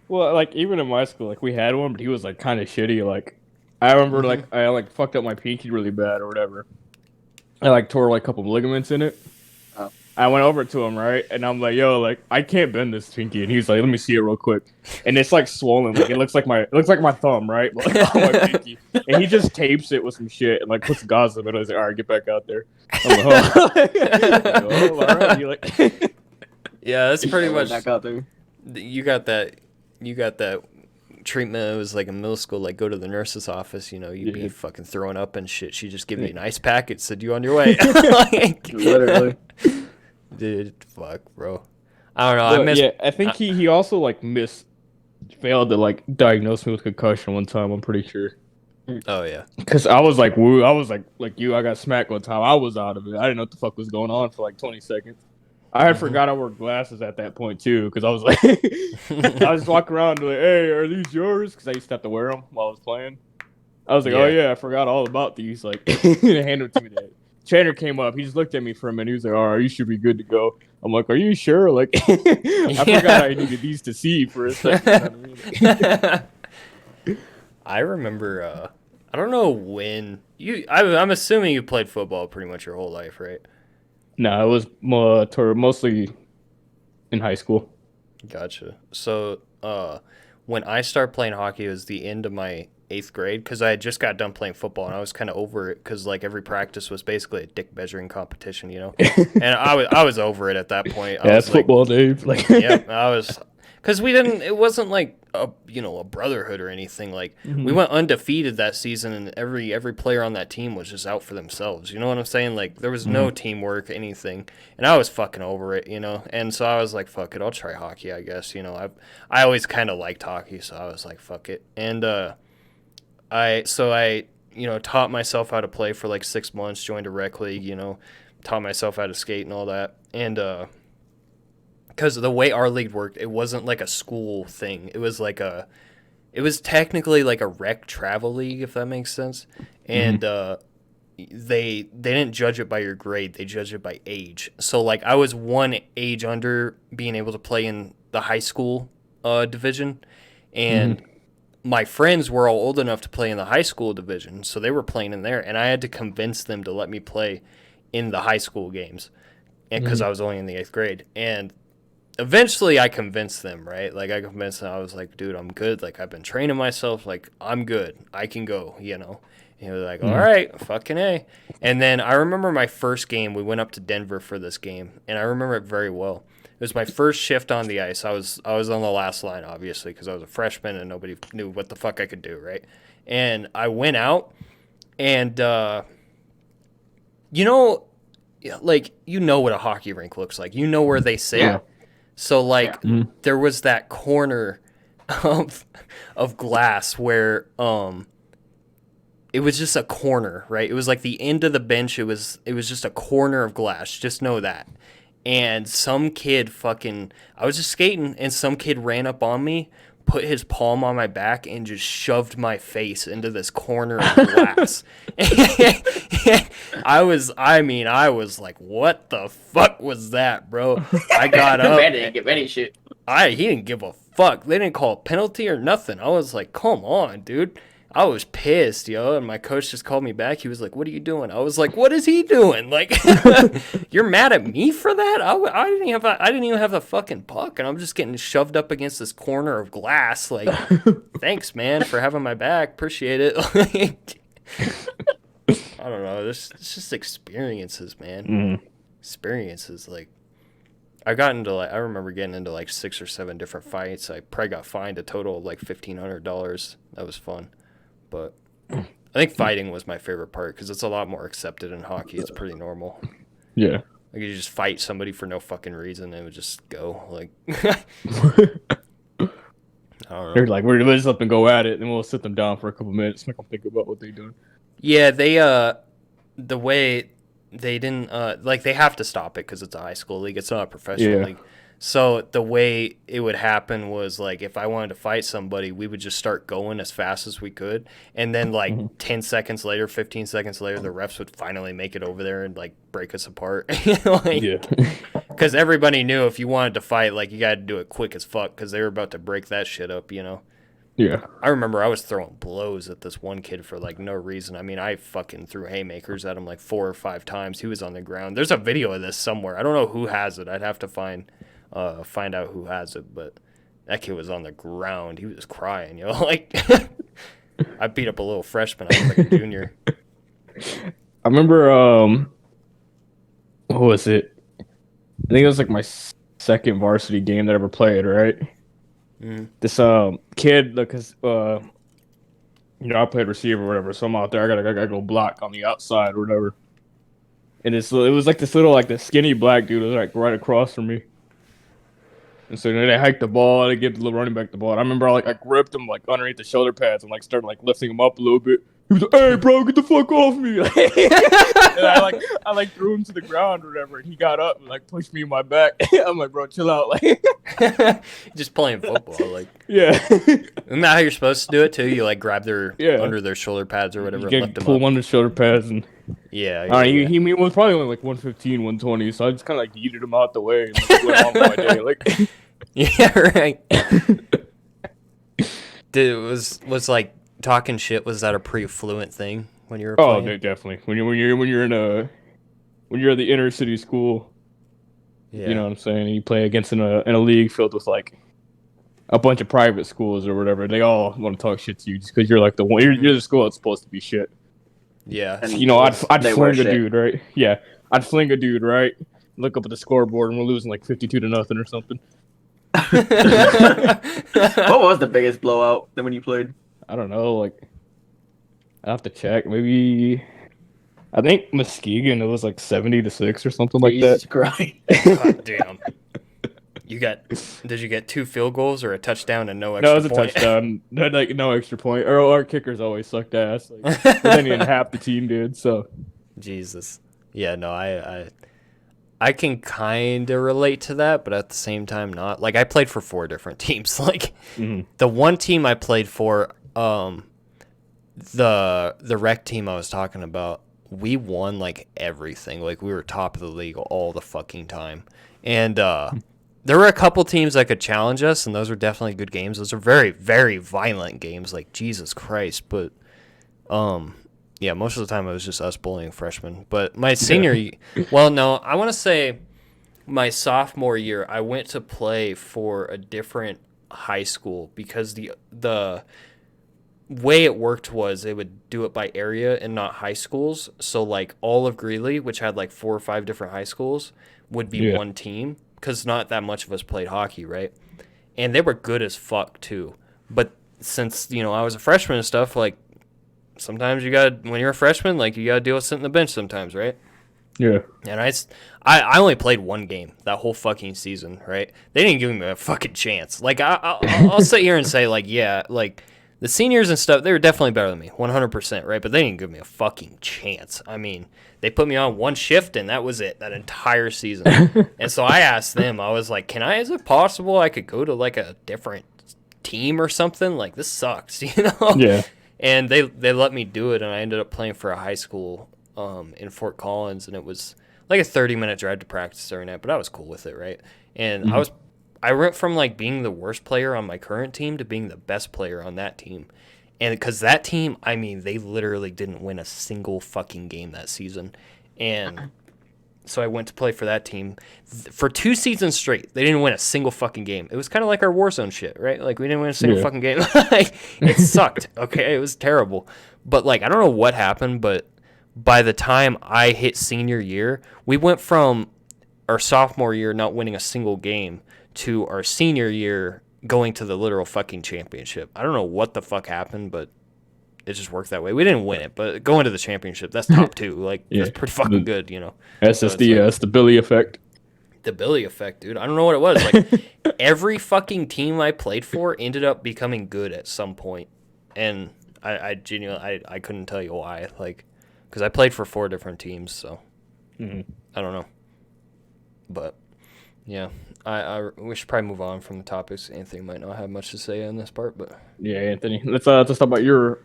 Well, like even in my school, like we had one, but he was like kind of shitty. Like I remember, like I like fucked up my pinky really bad or whatever. I like tore like a couple ligaments in it. Oh. I went over to him, right, and I'm like, "Yo, like I can't bend this pinky," and he's like, "Let me see it real quick," and it's like swollen, like it looks like my thumb, right, but, like, on my pinky, and he just tapes it with some shit and like puts gauze in it. I was like, "All right, get back out there." I'm like, "Oh, all right." You like, yeah, that's pretty much. Back out there. You got that. You got that treatment. It was like in middle school, like go to the nurse's office, you'd be fucking throwing up and shit. She just give you an ice packet, said you on your way. Like, Literally. Dude, fuck, bro. I don't know. I think he also like failed to like diagnose me with concussion one time. I'm pretty sure. Oh yeah. Because I was like, woo, I was like you. I got smacked one time. I was out of it. I didn't know what the fuck was going on for like 20 seconds. I had forgot I wore glasses at that point too, because I was like, I was walking around like, hey, are these yours? Because I used to have to wear them while I was playing. I was like, oh yeah, I forgot all about these. Like, hand them to me. The trainer came up. He just looked at me for a minute. He was like, all right, you should be good to go. I'm like, are you sure? Like, I forgot I needed these to see for a second. I remember. I don't know when I'm assuming you played football pretty much your whole life, right? No, it was mostly in high school. Gotcha. So, when I started playing hockey, it was the end of my 8th grade because I had just got done playing football and I was kind of over it because like every practice was basically a dick measuring competition, And I was over it at that point. Yeah, that's football, Dave. Like, yeah, I was because we didn't. It wasn't like a brotherhood or anything. Like we went undefeated that season, and every player on that team was just out for themselves. You know what I'm saying? Like there was no teamwork, anything, and I was fucking over it, And so I was like, fuck it, I'll try hockey, I guess. I always kind of liked hockey, so I was like, fuck it, and I taught myself how to play for like 6 months, joined a rec league, taught myself how to skate and all that, and because of the way our league worked, it wasn't like a school thing. It was technically like a rec travel league, if that makes sense. And they didn't judge it by your grade; they judged it by age. So like I was one age under being able to play in the high school division, and my friends were all old enough to play in the high school division, so they were playing in there, and I had to convince them to let me play in the high school games, and because I was only in the 8th grade, and eventually I convinced them, right? Like I convinced them, I was like, dude, I'm good. Like I've been training myself. Like I'm good. I can go, And he was like, all right, fucking A. And then I remember my first game, we went up to Denver for this game. And I remember it very well. It was my first shift on the ice. I was on the last line, obviously, because I was a freshman and nobody knew what the fuck I could do, right? And I went out and, like, what a hockey rink looks like. You know where they sit. Yeah. So, like, there was that corner of glass where it was just a corner, right? It was like the end of the bench. It was just a corner of glass. Just know that. And some kid I was just skating, and some kid ran up on me, put his palm on my back, and just shoved my face into this corner of glass. I was like, what the fuck was that, bro? I got up. Man didn't give any shit. He didn't give a fuck. They didn't call a penalty or nothing. I was like, come on, dude. I was pissed, and my coach just called me back. He was like, what are you doing? I was like, what is he doing? Like, you're mad at me for that? I didn't even have the fucking puck, and I'm just getting shoved up against this corner of glass. Like, thanks, man, for having my back. Appreciate it. I don't know. It's just experiences, man. Experiences. Like, I remember getting into like 6 or 7 different fights. I probably got fined a total of like $1,500. That was fun. But I think fighting was my favorite part because it's a lot more accepted in hockey. It's pretty normal. Yeah. Like you just fight somebody for no fucking reason, and it would just go. Like I don't They're know. like, we're just let them go at it, and we'll sit them down for a couple minutes, make them think about what they done. Yeah, they the way they didn't like they have to stop it because it's a high school league. It's not a professional Yeah. league. So the way it would happen was like if I wanted to fight somebody, we would just start going as fast as we could, and then like 10 seconds later, 15 seconds later, the refs would finally make it over there and like break us apart. Like, Yeah. because everybody knew if you wanted to fight, like you got to do it quick as fuck because they were about to break that shit up, you know. Yeah. I remember I was throwing blows at this one kid for like no reason. I mean, I fucking threw haymakers at him like 4 or 5 times. He was on the ground. There's a video of this somewhere. I don't know who has it. I'd have to find out who has it. But that kid was on the ground. He was crying, you know. Like I beat up a little freshman. I was like a junior. I remember, what was it? I think it was like my second varsity game that I ever played, right? This kid, because I played receiver or whatever, so I'm out there. I gotta go block on the outside or whatever. And it was like this little this skinny black dude was like right across from me. And so they hiked the ball, they give the little running back the ball. And I remember I gripped him like underneath the shoulder pads and like started like lifting him up a little bit. He was like, "Hey, bro, get the fuck off me!" And I threw him to the ground or whatever, and he got up and like pushed me in my back. I'm like, "Bro, chill out!" Like, just playing football, like yeah. Isn't that how you're supposed to do it too? You like grab their under their shoulder pads or whatever, You lift them pull up. him under the shoulder pads and. Yeah. He was probably only like 115, 120, so I just kind of like yeeted him out the way and like, went on with my day. Like, yeah, right. Was like talking shit. Was that a pretty fluent thing when you were playing? Oh, definitely. When you're at the inner city school, Yeah. you know what I'm saying. And you play against in a league filled with like a bunch of private schools or whatever. They all want to talk shit to you just because you're like the one. You're the school that's supposed to be shit. Yeah. And I'd fling a shit. dude, right? Yeah, I'd fling a dude, right? Look up at the scoreboard and we're losing like 52-0 or something. What was the biggest blowout when you played? I don't know, like I have to check. Maybe I think Muskegon it was like 70-6 or something like Jesus that. Christ. God damn. Did you get 2 field goals or a touchdown and no extra No, it was a point? touchdown. Like no extra point. Or our kickers always sucked ass. Like, then even half the team did. So Jesus. Yeah, no, I can kind of relate to that, but at the same time not. Like I played for 4 different teams. Like the one team I played for, the rec team I was talking about, we won like everything. Like we were top of the league all the fucking time. And there were a couple teams that could challenge us, and those were definitely good games. Those are very, very violent games, like Jesus Christ. But yeah, most of the time it was just us bullying freshmen. But my senior well, no, I want to say my sophomore year, I went to play for a different high school because the way it worked was they would do it by area and not high schools. So like all of Greeley, which had like 4 or 5 different high schools, would be one team because not that much of us played hockey, right? And they were good as fuck too. But since I was a freshman and stuff, like sometimes when you're a freshman, like you gotta deal with sitting on the bench sometimes, right? yeah, And I only played 1 game that whole fucking season, right? They didn't give me a fucking chance. Like I'll sit here and say like yeah, like the seniors and stuff, they were definitely better than me, 100%, right? But they didn't give me a fucking chance. I mean, they put me on 1 shift and that was it, that entire season. And so I asked them, I was like, is it possible I could go to like a different team or something? Like this sucks, Yeah. And they let me do it, and I ended up playing for a high school in Fort Collins, and it was like a 30-minute drive to practice every night, but I was cool with it, right? And I went from like being the worst player on my current team to being the best player on that team. And because that team, I mean, they literally didn't win a single fucking game that season. And so I went to play for that team. For 2 seasons straight, they didn't win a single fucking game. It was kind of like our Warzone shit, right? Like, we didn't win a single fucking game. Like, it sucked, okay? It was terrible. But, like, I don't know what happened, but by the time I hit senior year, we went from our sophomore year not winning a single game to our senior year going to the literal fucking championship. I don't know what the fuck happened, but just worked that way. We didn't win it, but going to the championship, that's top 2. Like that's pretty fucking good, you know. That's just the Billy effect. The Billy effect, dude. I don't know what it was. Like every fucking team I played for ended up becoming good at some point, and I genuinely I couldn't tell you why. Like, because I played for 4 different teams, so I don't know. But yeah, we should probably move on from the topics. Anthony might not have much to say on this part, but yeah, Anthony, let's talk about your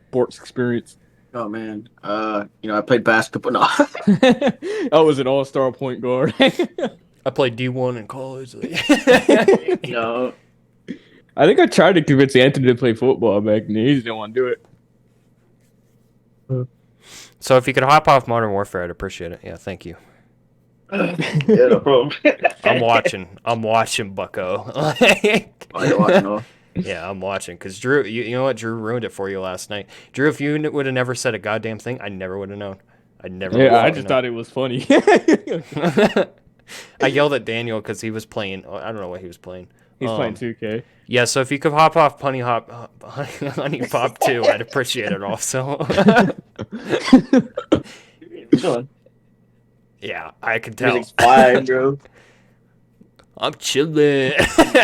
sports experience. Oh man, I played basketball. No, I was an all-star point guard. I played D1 in college. no. I think I tried to convince Anthony to play football back then. He just didn't want to do it. So if you could hop off Modern Warfare, I'd appreciate it. Yeah, thank you. Yeah, no problem. I'm watching, Bucko. Oh, you're watching off. Yeah, I'm watching. Because Drew, you know what? Drew ruined it for you last night. Drew, if you would have never said a goddamn thing, I never would have known. I just thought it was funny. I yelled at Daniel because he was playing. I don't know what he was playing. He's playing 2K. Yeah, so if you could hop off Honey Pop 2, I'd appreciate it also. Yeah, I can tell. Music's fine, bro. I'm chilling.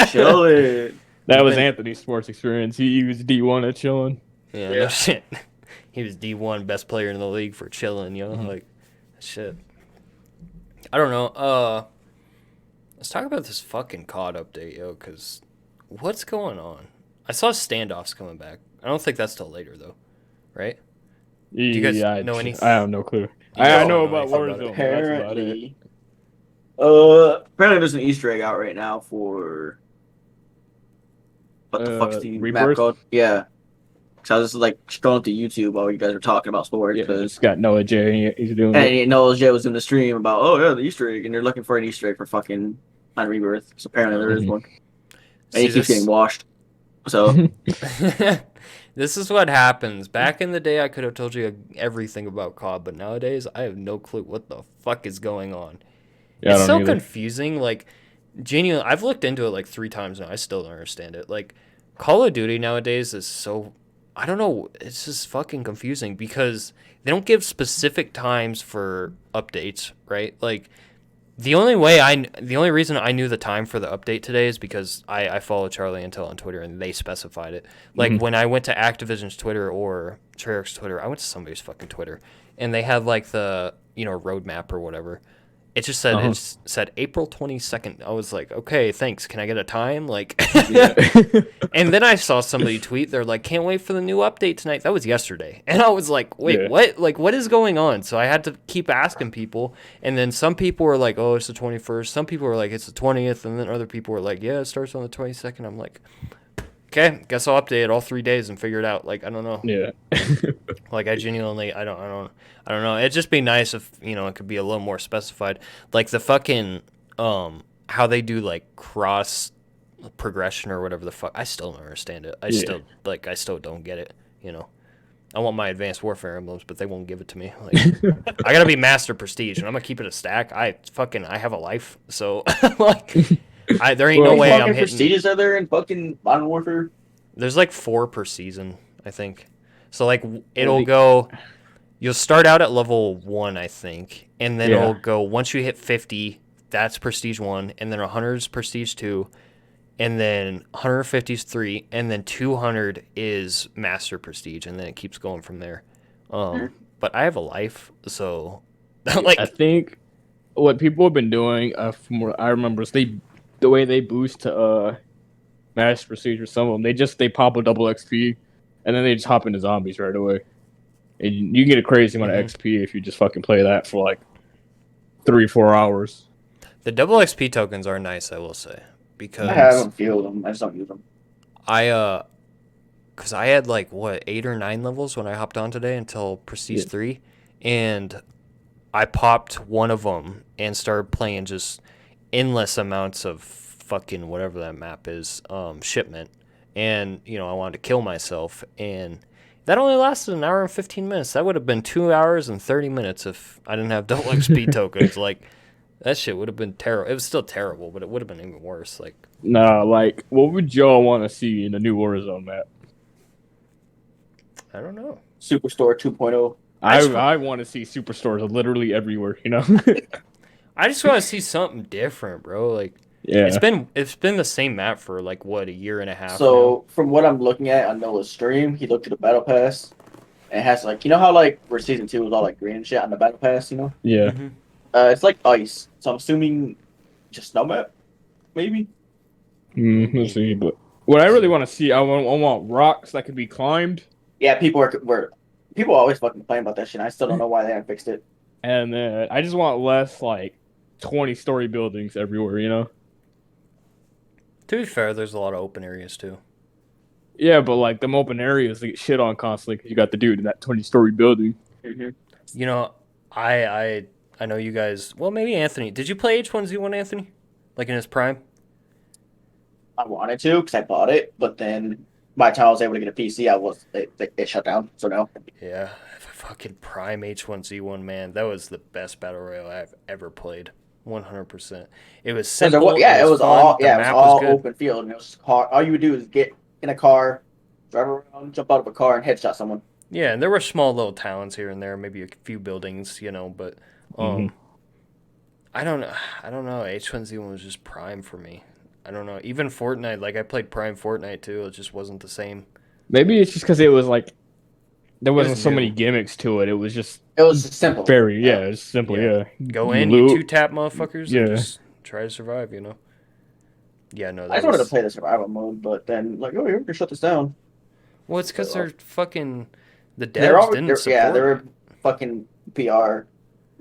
Chilling. That was Anthony's sports experience. He was D1 at chilling. Yeah, no shit. He was D1 best player in the league for chilling, yo. Like, shit. I don't know. Let's talk about this fucking COD update, yo, because what's going on? I saw standoffs coming back. I don't think that's till later, though. Right? Do you guys know anything? I have no clue. I know about Warzone. Apparently, there's an Easter egg out right now for what the fuck's the map called? Yeah. So I was just like scrolling through YouTube while you guys were talking about sports because got Noah J. He's doing it. Noah J was doing the stream about the Easter egg, and they're looking for an Easter egg for fucking on Rebirth. So apparently there is one, and he keeps getting washed. So this is what happens. Back in the day, I could have told you everything about COD, but nowadays I have no clue what the fuck is going on. Yeah, it's so confusing. Like, genuinely, I've looked into it like 3 times now. I still don't understand it. Like, Call of Duty nowadays is so, I don't know. It's just fucking confusing because they don't give specific times for updates, right? Like, the only reason I knew the time for the update today is because I follow Charlie Intel on Twitter and they specified it. Like when I went to Activision's Twitter or Treyarch's Twitter, I went to somebody's fucking Twitter and they had like the, roadmap or whatever. It just said it said April 22nd. I was like, okay, thanks. Can I get a time? Like, and then I saw somebody tweet. They're like, can't wait for the new update tonight. That was yesterday, and I was like, wait, what? Like, what is going on? So I had to keep asking people, and then some people were like, oh, it's the 21st. Some people were like, it's the 20th, and then other people were like, yeah, it starts on the 22nd. I'm like, okay, guess I'll update it all 3 days and figure it out. Like, I don't know. Yeah. Like, I genuinely, I don't know. It'd just be nice if, it could be a little more specified. Like, the fucking, how they do, like, cross progression or whatever the fuck. I still don't understand it. I still don't get it, I want my Advanced Warfare emblems, but they won't give it to me. Like, I gotta be Master Prestige, and I'm gonna keep it a stack. I have a life, so, like, there ain't no way I'm hitting. Prestiges are there in fucking Modern Warfare? There's, like, 4 per season, I think. So, like, it'll go... You'll start out at level 1, I think, and then it'll go, once you hit 50, that's Prestige 1, and then 100 is Prestige 2, and then 150 is 3, and then 200 is Master Prestige, and then it keeps going from there. But I have a life, so... like, I think what people have been doing, from what I remember, is the way they boost to Master Prestige or some of them, they pop a double XP, and then they just hop into zombies right away. And you can get a crazy amount of XP if you just fucking play that for like 3-4 hours. The double XP tokens are nice, I will say, because I haven't filled them. I just don't use them. Because I had like 8 or 9 levels when I hopped on today until Prestige 3, and I popped one of them and started playing just endless amounts of fucking whatever that map is, shipment, and I wanted to kill myself, and that only lasted an hour and 15 minutes. That would have been 2 hours and 30 minutes if I didn't have double XP tokens. Like, that shit would have been terrible. It was still terrible, but it would have been even worse. Like, nah, like, what would y'all want to see in a new Warzone map? I don't know. Superstore 2.0. I want to see superstores literally everywhere. I just want to see something different, bro. Like, Yeah. it's been the same map for like what, a year and a half So now? from what I'm looking at on Noah's stream, he looked at the battle pass and it has like how like where season 2 was all like green and shit on the battle pass, Yeah. Mm-hmm. It's like ice. So I'm assuming just snow map, maybe. Let's see, but what I really want to see, I want rocks that can be climbed. Yeah, people always fucking complain about that shit. I still don't know why they haven't fixed it. And I just want less like 20-story buildings everywhere. To be fair, there's a lot of open areas too. Yeah, but like them open areas, they get shit on constantly because you got the dude in that 20-story building. Mm-hmm. You know, I know you guys. Well, maybe Anthony. Did you play H1Z1, Anthony? Like in his prime? I wanted to because I bought it, but then by the time I was able to get a PC, it shut down. So no. Yeah, fucking prime H1Z1, man. That was the best battle royale I've ever played. 100%. It was simple. It was fun, all the map was good. open field, and it was hard. All you would do is get in a car, drive around, jump out of a car, and headshot someone. Yeah, and there were small little towns here and there, maybe a few buildings, but I don't know. H1Z1 was just prime for me. I don't know. Even Fortnite, like I played prime Fortnite too. It just wasn't the same. Maybe it's just because it was like there wasn't so new. many gimmicks to it. It was just simple. Very it's simple. Yeah. Go in, you 2-tap motherfuckers, and just try to survive. Yeah, no. I just wanted to play the survival mode, but then like, oh, you can shut this down. Well, it's because they're fucking the devs didn't support. Yeah, they were fucking PR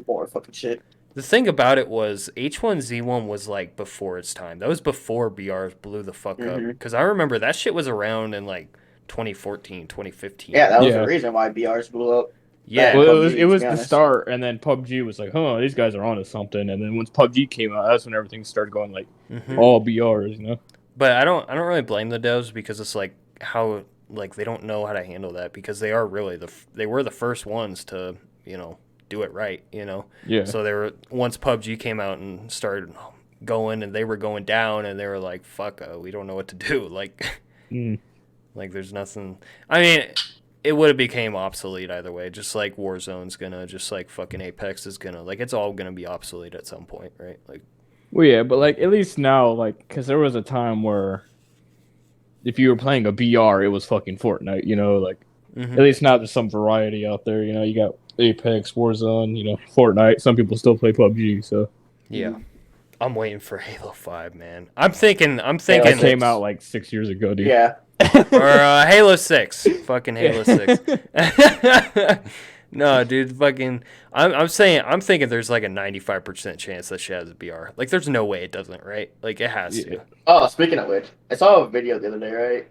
more fucking shit. The thing about it was H1Z1 was like before its time. That was before BRs blew the fuck up. Because I remember that shit was around in like 2014, 2015. Yeah, that was the reason why BRs blew up. Yeah, well, it was the start, and then PUBG was like, "Huh, these guys are onto something." And then once PUBG came out, that's when everything started going like all BRs, But I don't really blame the devs because it's like how like they don't know how to handle that because they are really they were the first ones to do it right, Yeah. So they were once PUBG came out and started going and they were going down and they were like, "Fuck, we don't know what to do." Like, like there's nothing. I mean, it would have became obsolete either way. Just like Warzone's gonna, just like fucking Apex is gonna, like it's all gonna be obsolete at some point, right? Like, well, yeah, but like at least now, like, because there was a time where if you were playing a BR, it was fucking Fortnite, like at least now there's some variety out there. You got Apex, Warzone, Fortnite. Some people still play PUBG, so yeah. I'm waiting for Halo 5, man. I'm thinking. It came out like 6 years ago, dude. Yeah. Or Halo 6. Fucking Halo 6. No, dude, fucking. I'm thinking there's like a 95% chance that shit has a BR. Like, there's no way it doesn't, right? Like, it has to. Oh, speaking of which, I saw a video the other day, right?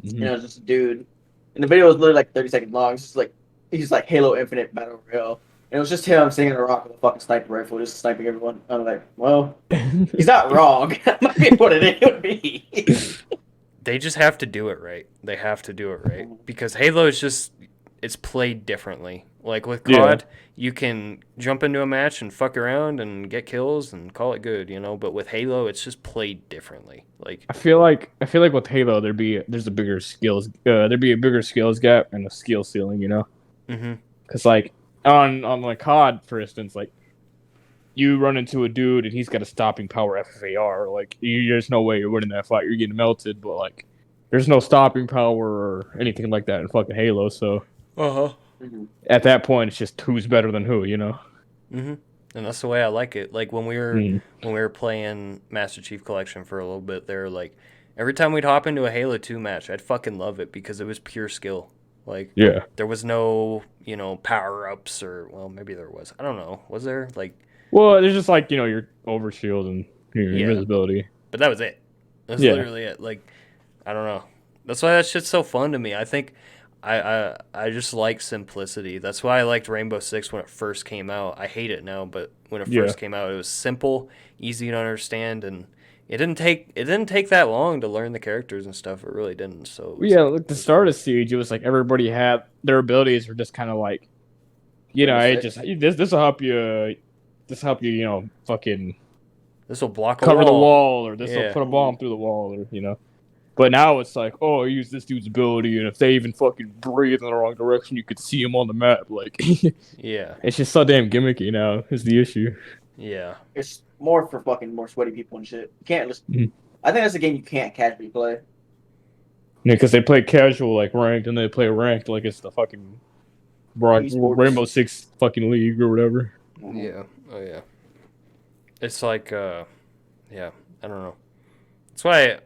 Just a dude, and the video was literally like 30 seconds long. It's just like he's like Halo Infinite Battle Royale. And it was just him sitting in a rock with a fucking sniper rifle, just sniping everyone. I'm like, well, he's not wrong. That might be what it would be. They just have to do it right. They have to do it right. Because Halo is just, it's played differently. Like with COD, you can jump into a match and fuck around and get kills and call it good, But with Halo, it's just played differently. Like I feel like with Halo, there'd be a bigger skills gap and a skill ceiling, Because like on like COD, for instance, like you run into a dude and he's got a stopping power FFAR, like there's no way you're winning that fight. You're getting melted, but like there's no stopping power or anything like that in fucking Halo. So at that point, it's just who's better than who, And that's the way I like it. Like when we were playing Master Chief Collection for a little bit there, like every time we'd hop into a Halo 2 match, I'd fucking love it because it was pure skill. Like there was no, power ups or maybe there was. I don't know. Was there? Like well, there's just like, your overshield and your invisibility. But that was it. That's literally it. Like I don't know. That's why that shit's so fun to me. I think I just like simplicity. That's why I liked Rainbow Six when it first came out. I hate it now, but when it first came out, it was simple, easy to understand, and it didn't take that long to learn the characters and stuff. It really didn't. So like the start of Siege, it was like everybody had their abilities were just kind of like, this will help you. This help you, fucking. This will block cover the wall, or this will put a bomb through the wall, or But now it's like, oh, use this dude's ability, and if they even fucking breathe in the wrong direction, you could see him on the map. Like, Yeah. it's just so damn gimmicky now. Is the issue? Yeah. It's more for fucking more sweaty people and shit. You can't just. Mhm. I think that's a game you can't casually play. Yeah, because they play casual like ranked, and they play ranked like it's the fucking Esports. Rainbow Six fucking league or whatever. Yeah. Oh yeah. It's like yeah, I don't know. That's why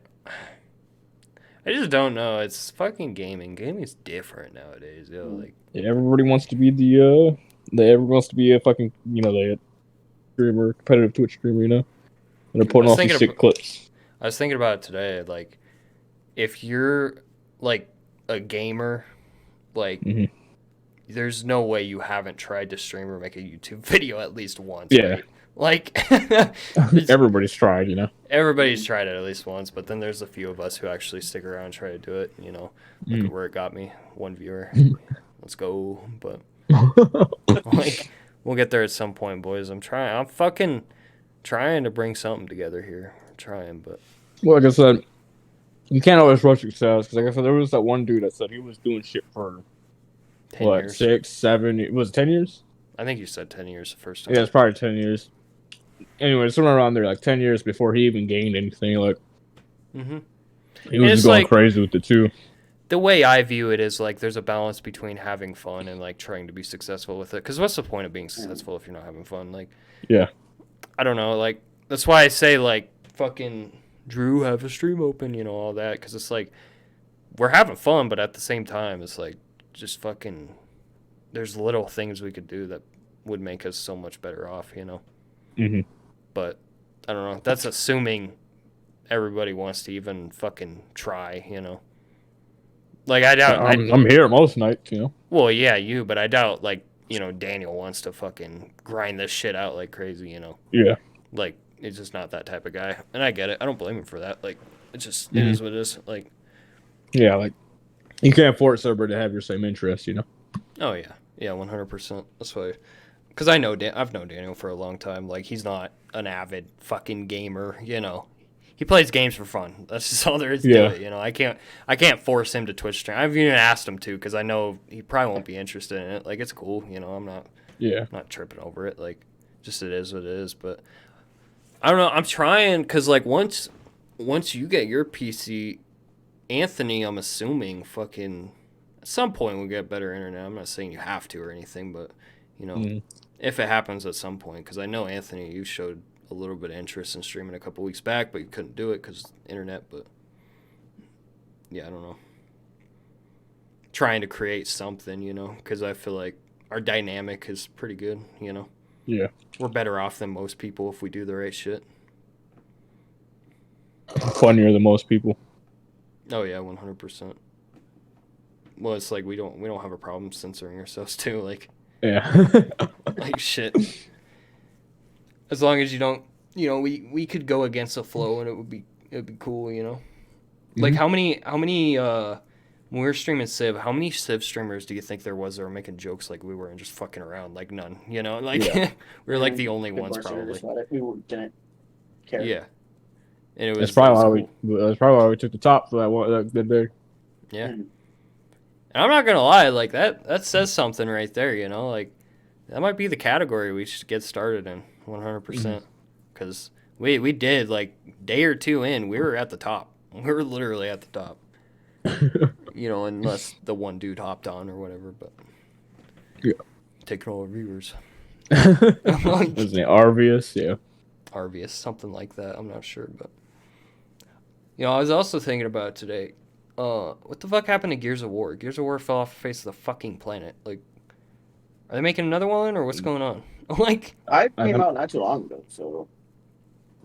I just don't know. It's fucking gaming. Gaming's different nowadays, yo. Like Yeah, everybody wants to be everyone wants to be a fucking the streamer, competitive Twitch streamer, And they're putting off these sick clips. I was thinking about it today, like if you're like a gamer, like there's no way you haven't tried to stream or make a YouTube video at least once. Yeah. Right? Like Everybody's tried, Everybody's tried it at least once, but then there's a few of us who actually stick around and try to do it, Look at where it got me. 1 viewer. Let's go. But like we'll get there at some point, boys. I'm fucking trying to bring something together here. I'm trying, but well, like I said, you can't always rush success, because like I said, there was that one dude that said he was doing shit for 10 years. 6, 7, was it 10 years? I think you said 10 years the first time. Yeah, it's probably 10 years. Anyway, somewhere around there, like 10 years before he even gained anything. Like, he was just going crazy with it too. The way I view it is like there's a balance between having fun and like trying to be successful with it. Because what's the point of being successful if you're not having fun? Like, yeah, I don't know. Like, that's why I say like fucking Drew, have a stream open, all that. Because it's like we're having fun, but at the same time, it's like just fucking. There's little things we could do that would make us so much better off, But I don't know. That's assuming everybody wants to even fucking try, Like I doubt. I'm here most nights, Well, yeah, but I doubt like Daniel wants to fucking grind this shit out like crazy, Yeah. Like he's just not that type of guy, and I get it. I don't blame him for that. Like it's just it is what it is. Like yeah, like you can't force everybody to have your same interest, Oh yeah, 100%. That's why. Because I've known Daniel for a long time. Like, he's not an avid fucking gamer, He plays games for fun. That's just all there is to it, I can't force him to Twitch stream. I've even asked him to because I know he probably won't be interested in it. Like, it's cool, I'm not tripping over it. Like, just it is what it is. But I don't know. I'm trying because, like, once you get your PC, Anthony, I'm assuming fucking at some point we'll get better internet. I'm not saying you have to or anything, but, if it happens at some point, because I know, Anthony, you showed a little bit of interest in streaming a couple weeks back, but you couldn't do it because internet. But yeah, I don't know. Trying to create something, because I feel like our dynamic is pretty good, Yeah. We're better off than most people if we do the right shit. Funnier than most people. Oh yeah, 100%. Well, it's like we don't have a problem censoring ourselves too, like. Yeah. Like shit. As long as you don't, we could go against the flow and it would be cool, Like how many when we were streaming Civ, how many Civ streamers do you think there was that were making jokes like we were and just fucking around? Like none, Like we were like the only ones probably. We didn't care. Yeah. And it was That's probably why we took the top for that day. Yeah. And I'm not gonna lie, like that says something right there, like that might be the category we should get started in 100%. Because we did like day or two in, we were at the top. We were literally at the top. Unless the one dude hopped on or whatever, but taking all our viewers. Wasn't it Arvius? Yeah. Arvius, something like that. I'm not sure, but I was also thinking about it today. What the fuck happened to Gears of War? Gears of War fell off the face of the fucking planet. Like, are they making another one, or what's going on? Like, I came out not too long ago, so.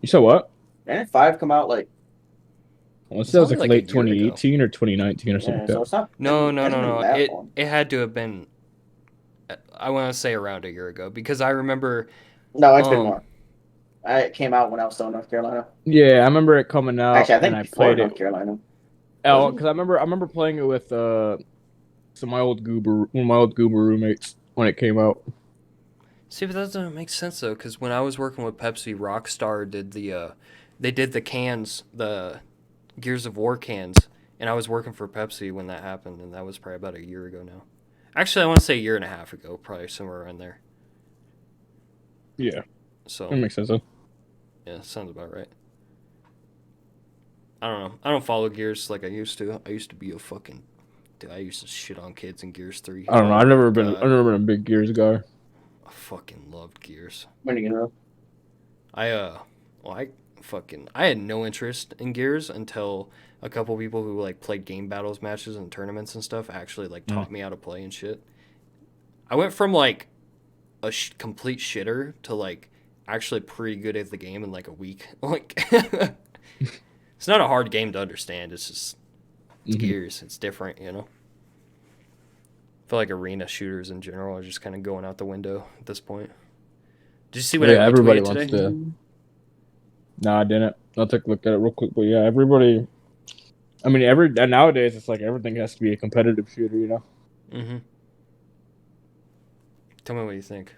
You said what? Didn't 5 come out like? Well, it was like late 2018 or 2019 or something like that. So it's not. No. It had to have been. I want to say around a year ago because I remember. No, it's been more. It came out when I was still in North Carolina. Yeah, I remember it coming out. Actually, I think I before played North it. Carolina. Oh, because I remember playing it with one of my old goober roommates when it came out. See, but that doesn't make sense though, because when I was working with Pepsi, Rockstar did the cans, the Gears of War cans, and I was working for Pepsi when that happened, and that was probably about a year ago now. Actually, I want to say a year and a half ago, probably somewhere around there. Yeah, So that makes sense. Though. yeah, sounds about right. I don't know. I don't follow Gears like I used to. I used to be a fucking dude. I used to shit on kids in Gears 3. I don't know. Oh I've my never God. been a big Gears guy. I fucking loved Gears. When are you gonna? I had no interest in Gears until a couple people who like played game battles matches and tournaments and stuff actually like taught me how to play and shit. I went from like a complete shitter to like actually pretty good at the game in like a week. Like it's not a hard game to understand. It's just Gears. It's different, you know. I feel like arena shooters in general are just kind of going out the window at this point. Did you see what I everybody retweeted wants today? to. No, I didn't. I'll take a look at it real quick. But yeah, everybody. I mean, nowadays it's like everything has to be a competitive shooter, you know. Mm-hmm. Tell me what you think.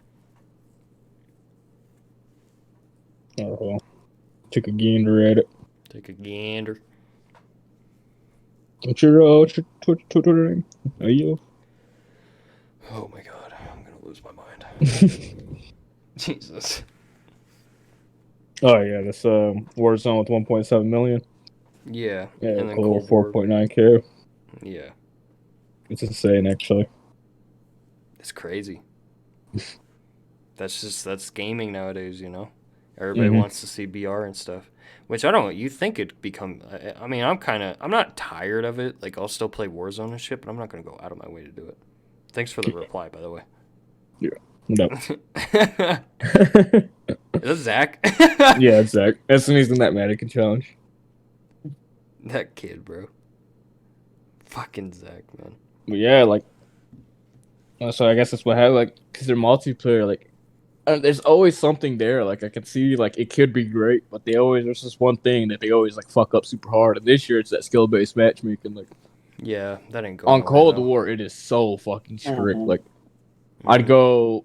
Oh, well. Take a gander at it. Take a gander. What's your Twitter name? Are you? Oh my god, I'm gonna lose my mind. Jesus. Oh yeah, this Warzone with 1.7 million. Yeah. Yeah, And then Cold Cold War. 4.9K. Yeah. It's insane, actually. It's crazy. That's gaming nowadays, you know. Everybody wants to see BR and stuff, which I don't. You think it'd become? I mean, I'm not tired of it. Like I'll still play Warzone and shit, but I'm not gonna go out of my way to do it. Thanks for the reply, by the way. Yeah. No. Is that Zach? Yeah, it's Zach. That's when he's in that mannequin challenge. That kid, bro. Fucking Zach, man. But yeah, like. So I guess that's what happened. Like, because they're multiplayer, like. There's always something there. Like I can see, like it could be great, but there's this one thing that they always like fuck up super hard. And this year it's that skill based matchmaking. Like Yeah, that ain't going on Cold War, it is so fucking strict. Like I'd go,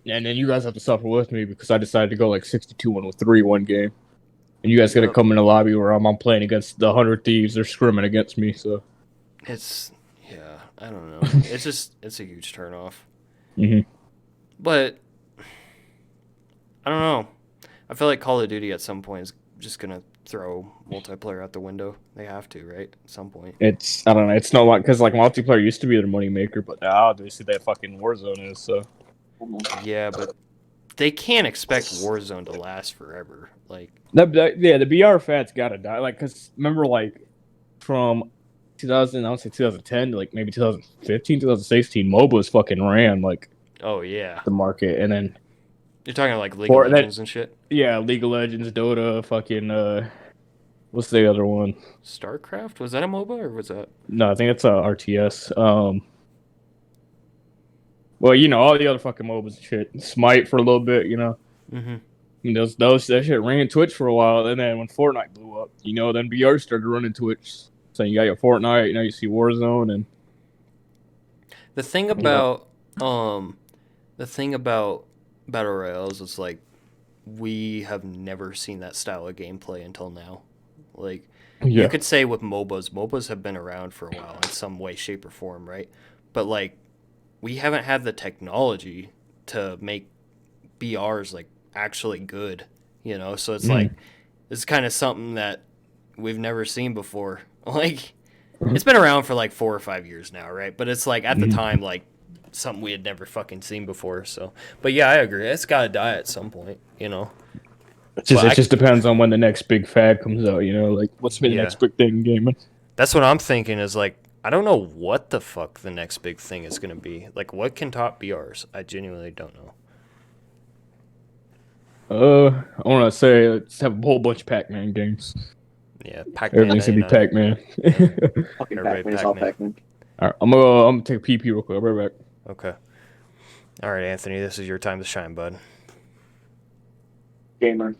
and then you guys have to suffer with me because I decided to go like 62-103 one game, and you guys got to come in the lobby where I'm playing against the 100 Thieves. They're scrimming against me, so it's I don't know. It's a huge turnoff. Mm-hmm. But I don't know. I feel like Call of Duty at some point is just gonna throw multiplayer out the window. They have to, right? At some point. I don't know. It's no like because like multiplayer used to be their money maker, but now they see that fucking Warzone is so. Yeah, but they can't expect Warzone to last forever. Like The BR fat's gotta die. Like, cause remember, like from 2000, I would say 2010 to like maybe 2015, 2016, MOBAs fucking ran like. Oh yeah. The market, and then you're talking like League of Legends and shit. Yeah, League of Legends, Dota, fucking what's the other one? StarCraft? Was that a MOBA or was that? No, I think it's a RTS. Well, you know all the other fucking MOBAs and shit. Smite for a little bit, you know. Mm-hmm. I mean, that shit ran Twitch for a while, and then when Fortnite blew up, you know, then BR started running Twitch. So you got your Fortnite, you know, you see Warzone, and the thing about Battle Royales is like we have never seen that style of gameplay until now. Like you could say with MOBAs have been around for a while in some way, shape, or form, right? But like we haven't had the technology to make BRs like actually good, you know? So it's like it's kind of something that we've never seen before. Like it's been around for like 4 or 5 years now, right? But it's like at the time like something we had never fucking seen before. So, but yeah, I agree. It's got to die at some point, you know. It just depends on when the next big fad comes out, you know. Like what's the next big thing in gaming? That's what I'm thinking. Is like I don't know what the fuck the next big thing is gonna be. Like what can top BRs? I genuinely don't know. I want to say let's have a whole bunch of Pac-Man games. Yeah, Pac-Man. Everything's gonna be Pac-Man. Fucking Pac-Man. It's all Pac-Man. All right, I'm gonna take a pee real quick. I'll be right back. Okay. All right, Anthony, this is your time to shine, bud. Gamer.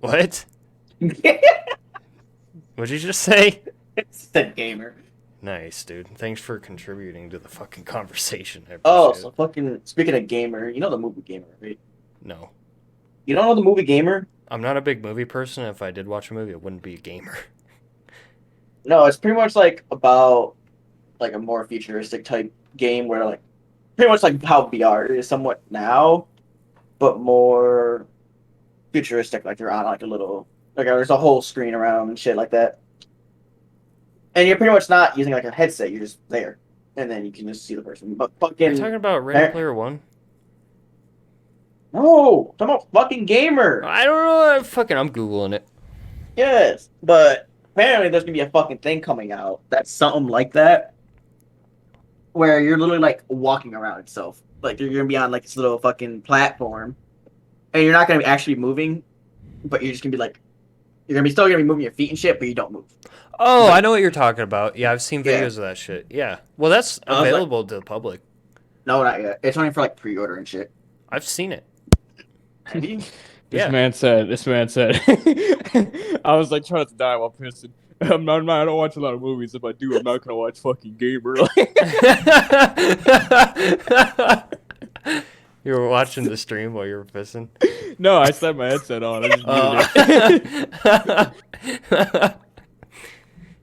What? What'd you just say? Said gamer. Nice, dude. Thanks for contributing to the fucking conversation. So fucking speaking of gamer, you know the movie Gamer, right? No. You don't know the movie Gamer? I'm not a big movie person. If I did watch a movie, I wouldn't be a gamer. No, it's pretty much like about like a more futuristic type game where like pretty much like how VR is somewhat now, but more futuristic. Like you're on like a little like there's a whole screen around and shit like that, and you're pretty much not using like a headset. You're just there, and then you can just see the person. But Are you fucking talking about Ready Player One? no, I'm talking about fucking gamer. I don't know. I'm googling it. Yes, but apparently there's gonna be a fucking thing coming out that's something like that, where you're literally like walking around itself. Like you're gonna be on like this little fucking platform, and you're not gonna be actually moving, but you're just gonna be like you're gonna be still gonna be moving your feet and shit, but you don't move. Oh, Like, I know what you're talking about. Yeah, I've seen Yeah. videos of that shit. Yeah. Well, that's I was like- available to the public. no, not yet. It's only for like pre-order and shit. I've seen it. Have you? This Yeah. man said. I was like trying to die while pissing. I don't watch a lot of movies. If I do, I'm not gonna watch fucking Gamer. You were watching the stream while you were pissing. No, I set my headset on. I just muted it.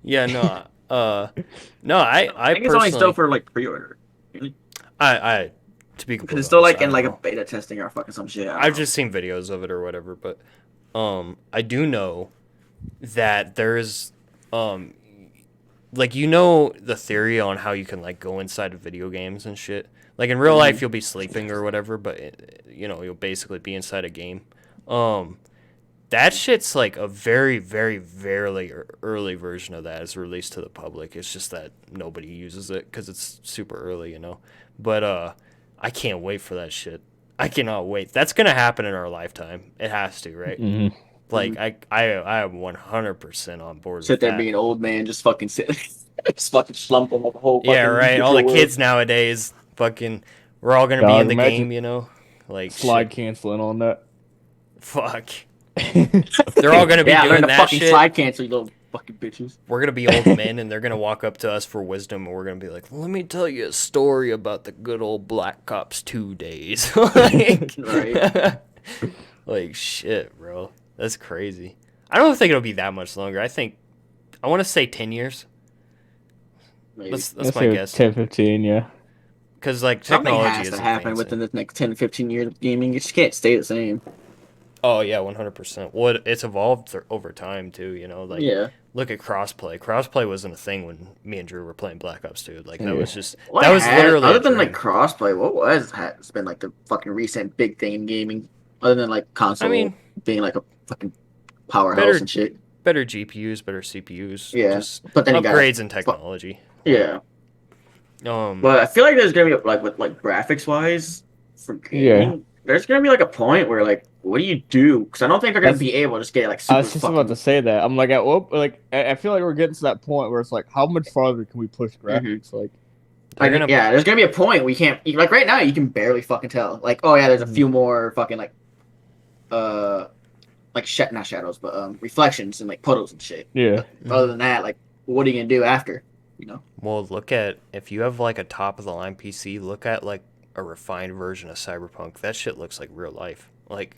Yeah, no. No, I I think it's personally, only still for like pre-order. I to be Because completely it's still honest, like I in don't like know. a beta testing or fucking some shit. I've just seen videos of it or whatever, but I do know that there's like the theory on how you can like go inside of video games and shit. Like in real life you'll be sleeping or whatever, but you'll basically be inside a game. That shit's like a very, very, very early version of that is released to the public. It's just that nobody uses it because it's super early, But I can't wait for that shit. I cannot wait. That's gonna happen in our lifetime. It has to, right? Mm-hmm. Like I am 100% on board. Sit with there that. being an old man, just fucking sit, just fucking slumping like a whole. Yeah, fucking right. All the digital kids nowadays, we're all gonna be Dog, in the imagine game, Like slide shit. canceling on that. Fuck. They're all gonna be yeah, doing learn to that fucking shit. slide cancel, you little fucking bitches. We're gonna be old men, and they're gonna walk up to us for wisdom, and we're gonna be like, "Let me tell you a story about the good old Black Ops 2 days." Like, Right. like shit, bro. That's crazy. I don't think it'll be that much longer. I want to say 10 years. Maybe. That's Let's my say guess. 10, 15, yeah. Because like Something technology has is to happen within the next 10 to 15 years of gaming. It just can't stay the same. Oh yeah, 100%. Well, it's evolved over time too. Like Yeah. look at crossplay. Crossplay wasn't a thing when me and Drew were playing Black Ops 2. Like that Yeah. was just What that was has- literally other a than like dream. crossplay. What has been like the fucking recent big thing in gaming? Other than like console mean, being like a fucking powerhouse better- and shit. better GPUs, better CPUs. Yeah, just but then you got upgrades in technology. yeah. Um, But I feel like there's gonna be like with like graphics wise for gaming. There's gonna be like a point where like, what do you do? Because I don't think they're gonna That's- be able to just get like I super was just fucking. about to say that. I'm like, I feel like we're getting to that point where it's like, how much farther can we push graphics? Like, they're gonna- yeah, there's gonna be a point where you can't like right now you can barely fucking tell. Like, oh yeah, there's a few more fucking like not shadows, but reflections and like puddles and shit. yeah. But other than that, like, what are you gonna do after? Well, look at if you have like a top of the line PC. Look at like a refined version of Cyberpunk. That shit looks like real life. Like,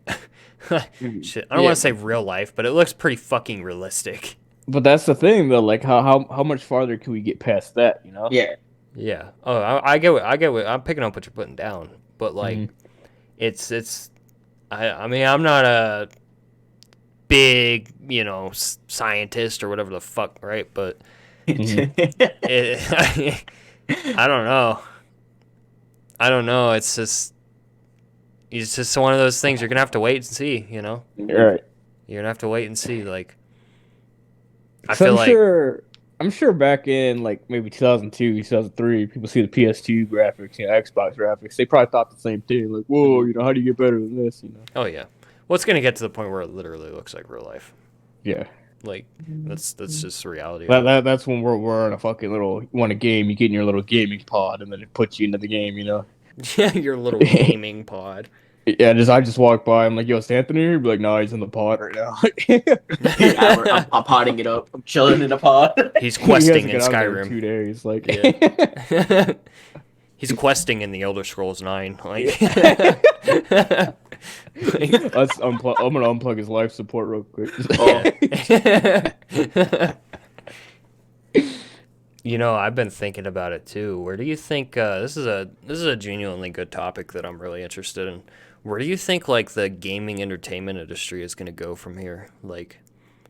shit. I don't Yeah. want to say real life, but it looks pretty fucking realistic. But that's the thing, though. Like, how much farther can we get past that? Yeah. Yeah. Oh, I get what I'm picking up what you're putting down, but like, it's. I mean, I'm not a big scientist or whatever the fuck, right? But it, I don't know. It's just one of those things. You're gonna have to wait and see. Right. You're gonna have to wait and see. Like, I So feel like I'm sure back in like maybe 2002, 2003, people see the PS2 graphics, Xbox graphics. They probably thought the same thing. Like, whoa, how do you get better than this? oh yeah. Well, it's gonna get to the point where it literally looks like real life. Yeah. Like that's just reality. That's when we're in a fucking little. You want a game? You get in your little gaming pod, and then it puts you into the game. Yeah, your little gaming pod. Yeah, I just walk by. I'm like, yo, is Anthony here? Be like, no, he's in the pod right now. Yeah, I'm potting it up. I'm chilling in a pod. He's He questing hasn't in got out there Skyrim. 2 days. Like, Yeah. He's questing in the Elder Scrolls 9. Like, I'm gonna unplug his life support real quick. Oh. You know, I've been thinking about it too. Where do you think this is a genuinely good topic that I'm really interested in. Where do you think like the gaming entertainment industry is going to go from here? Like,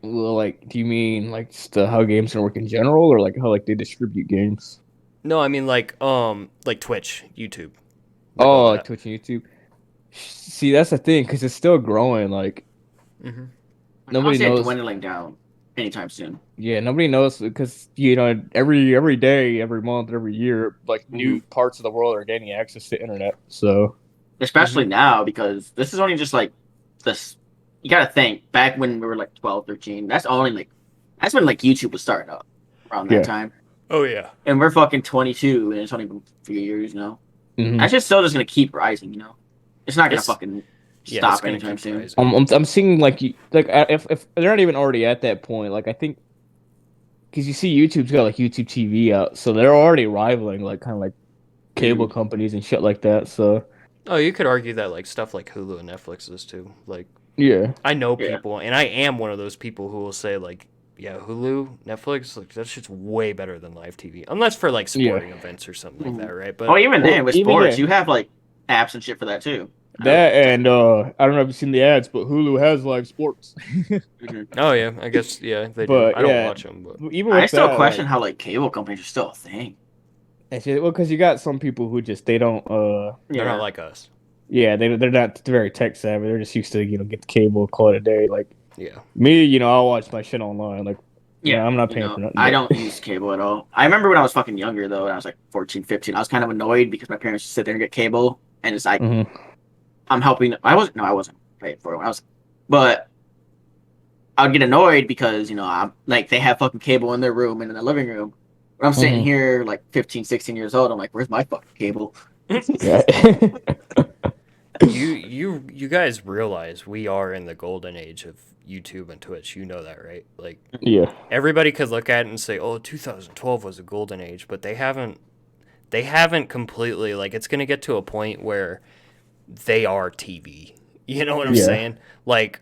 Well, like, do you mean like just how games can work in general, or like how like they distribute games? no, I mean like Twitch, YouTube, like all Oh, like that. Twitch and YouTube. See, that's the thing, because it's still growing. Like Hmm. I don't nobody see it knows. dwindling down anytime soon. Yeah, nobody knows because every day, every month, every year, like Hmm. new parts of the world are gaining access to internet. So Especially Hmm. now because this is only just like this. You gotta think back when we were like 12, 13. That's when like YouTube was starting up around that yeah. time, Oh yeah. and we're fucking 22, and it's only been a few years, you know. hmm That's just still just gonna keep rising, you know. It's not gonna It's fucking yeah, it's stop gonna anytime keep soon. rising. I'm seeing like if they're not even already at that point, like I think because you see YouTube's got like YouTube TV out, so they're already rivaling like kind of like cable Mhm. companies and shit like that. So Oh, you could argue that like stuff like Hulu and Netflix is too. Like yeah, I know Yeah. people, and I am one of those people who will say like, yeah, Hulu, Netflix, like that shit's way better than live TV, unless for like yeah. sporting events or something like Mhm. that, right? Oh, But even Well, then with even sports, yeah, you have like apps and shit for that too. that and I don't know if you've seen the ads, but Hulu has live sports. Mhm. oh yeah, I guess yeah they do. But I don't yeah, watch them, but even I with still that, question like, how like cable companies are still a thing. and shit, well, because you got some people who just they don't they're not Yeah. like us. yeah they're not very tech savvy. They're just used to get the cable, call it a day. Like Yeah. me, I'll watch my shit online. Like Yeah, I'm not you paying for know, nothing, I but don't use cable at all. I remember when I was fucking younger though, when I was like 14, 15, I was kind of annoyed because my parents would sit there and get cable, and it's like hmm I'm helping. I wasn't paying for it when I was, but I would get annoyed because I'm like they have fucking cable in their room and in the living room. When I'm sitting hmm here like 15, 16 years old, I'm like, where's my fucking cable? yeah, You guys realize we are in the golden age of YouTube and Twitch. You know that, right? Like yeah, everybody could look at it and say, "Oh, 2012 was a golden age," but they haven't completely like it's going to get to a point where they are TV. You know what I'm yeah. saying? Like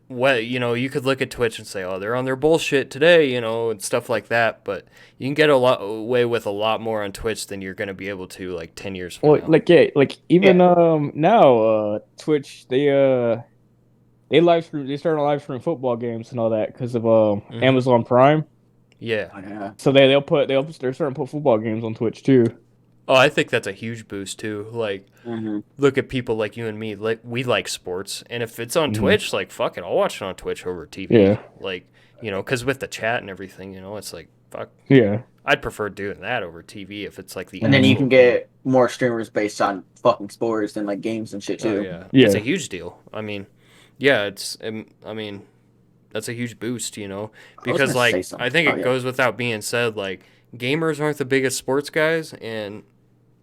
what you could look at Twitch and say, "Oh, they're on their bullshit today," and stuff like that, but you can get a lot away with a lot more on Twitch than you're going to be able to like 10 years from Well, now. like yeah, like Yeah. even now Twitch they live stream they started live stream football games and all that because of Mhm. Amazon Prime. Yeah. Oh, yeah. So they're starting to put football games on Twitch too. Oh, I think that's a huge boost too. Like Hmm. look at people like you and me. Like we like sports, and if it's on hmm Twitch, like fuck it, I'll watch it on Twitch over TV. Yeah, Like because with the chat and everything, it's like fuck. yeah. I'd prefer doing that over TV if it's like the And then you hmm can actual. get more streamers based on fucking sports than like games and shit Oh too. yeah, it's a Yeah. huge deal. I mean, yeah, I mean, that's a huge boost, I was because gonna say like I something. think Oh it yeah. goes without being said, like gamers aren't the biggest sports guys, and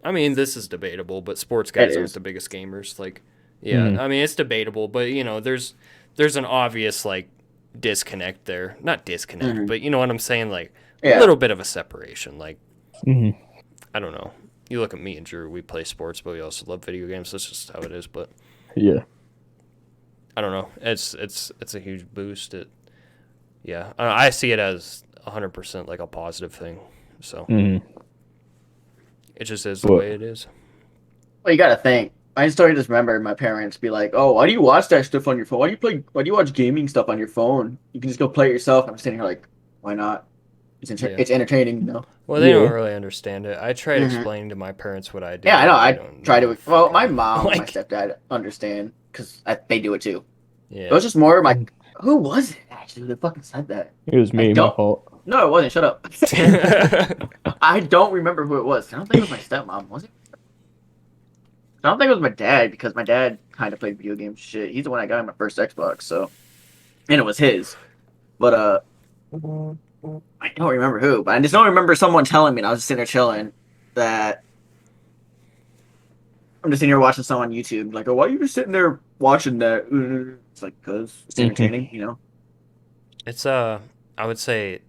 I mean, this is debatable, but sports It guys aren't is. the biggest gamers. Like, yeah, hmm I mean, it's debatable, but there's an obvious like disconnect there. Not disconnect, Hmm. but you know what I'm saying? Like a Yeah. little bit of a separation. Like, hmm I don't know. You look at me and Drew, we play sports, but we also love video games. That's just how it is. But Yeah. I don't know. It's a huge boost. Yeah, I see it as 100% like a positive thing. So hmm it just is the But way it is. Well, you gotta think. I still just remember my parents be like, "Oh, why do you watch that stuff on your phone? Why do you play? Why do you watch gaming stuff on your phone? You can just go play it yourself." I'm sitting here like, "Why not? Yeah. It's entertaining." Well, they don't yeah. really understand it. I tried Hmm. explaining to my parents what I Yeah, I do, know. and they I don't try know to. Well, my fucking mom and my like. stepdad understand because they do it too. It Yeah. was just more like, who was it actually that fucking said that? It was I me, my don't. fault. No, it wasn't. Shut up. I don't remember who it was. I don't think it was my stepmom. Was it? I don't think it was my dad because my dad kind of played video games. Shit, he's the one I got my first Xbox. So, and it was his. But I don't remember who. But I just don't remember someone telling me. And I was just sitting there chilling that I'm just sitting here watching someone on YouTube. Like, oh, why are you just sitting there watching that? It's like because it's hmm entertaining. It's I would say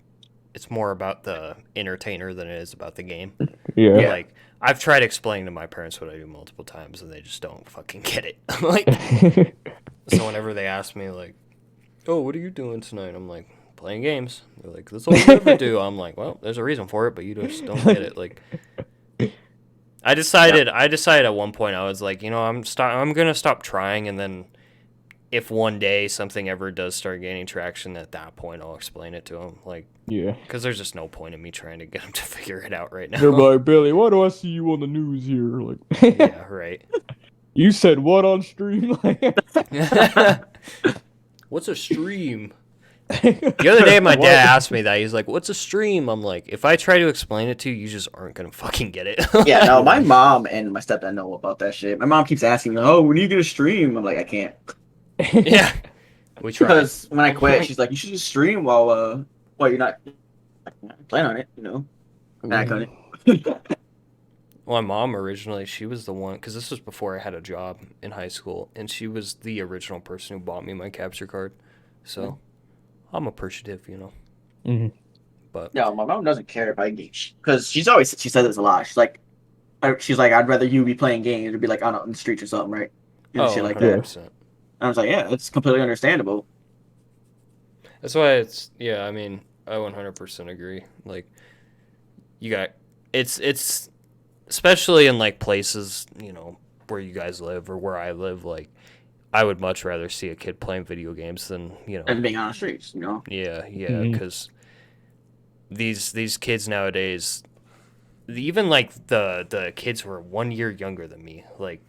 it's more about the entertainer than it is about the game. Yeah. Yeah. Like I've tried explaining to my parents what I do multiple times, and they just don't fucking get it. Like so, whenever they ask me like, "Oh, what are you doing tonight?" I'm like, playing games. They're like, that's all you ever do. I'm like, well, there's a reason for it, but you just don't get it. Like, I decided at one point I was like, I'm gonna stop trying, and then if one day something ever does start gaining traction, at that point I'll explain it to him. Like, Yeah. because there's just no point in me trying to get him to figure it out right now. They're like, Billy, why do I see you on the news here? Like, yeah, right. You said what on stream? What's a stream? The other day, my dad asked me that. He's like, "What's a stream?" I'm like, "If I try to explain it to you, you just aren't gonna fucking get it." Yeah, no, my mom and my stepdad know about that shit. My mom keeps asking me, "Oh, when are you gonna stream?" I'm like, "I can't." Yeah, we try. Because when I quit, she's like, "You should just stream while you're not plan on it, And I couldn't. Well, my mom originally, she was the one, because this was before I had a job in high school, and she was the original person who bought me my capture card. So, I'm appreciative, Mm-hmm. But No, my mom doesn't care if I engage because she says this a lot. She's like, I'd rather you be playing games or be like on the streets or something, right? Shit like that. 100%. And I was like, yeah, it's completely understandable. That's why I mean, I 100% agree. Like, it's especially in like places, where you guys live or where I live, like, I would much rather see a kid playing video games than, And being on the streets, Yeah, because these kids nowadays, even like the kids who are 1 year younger than me, like,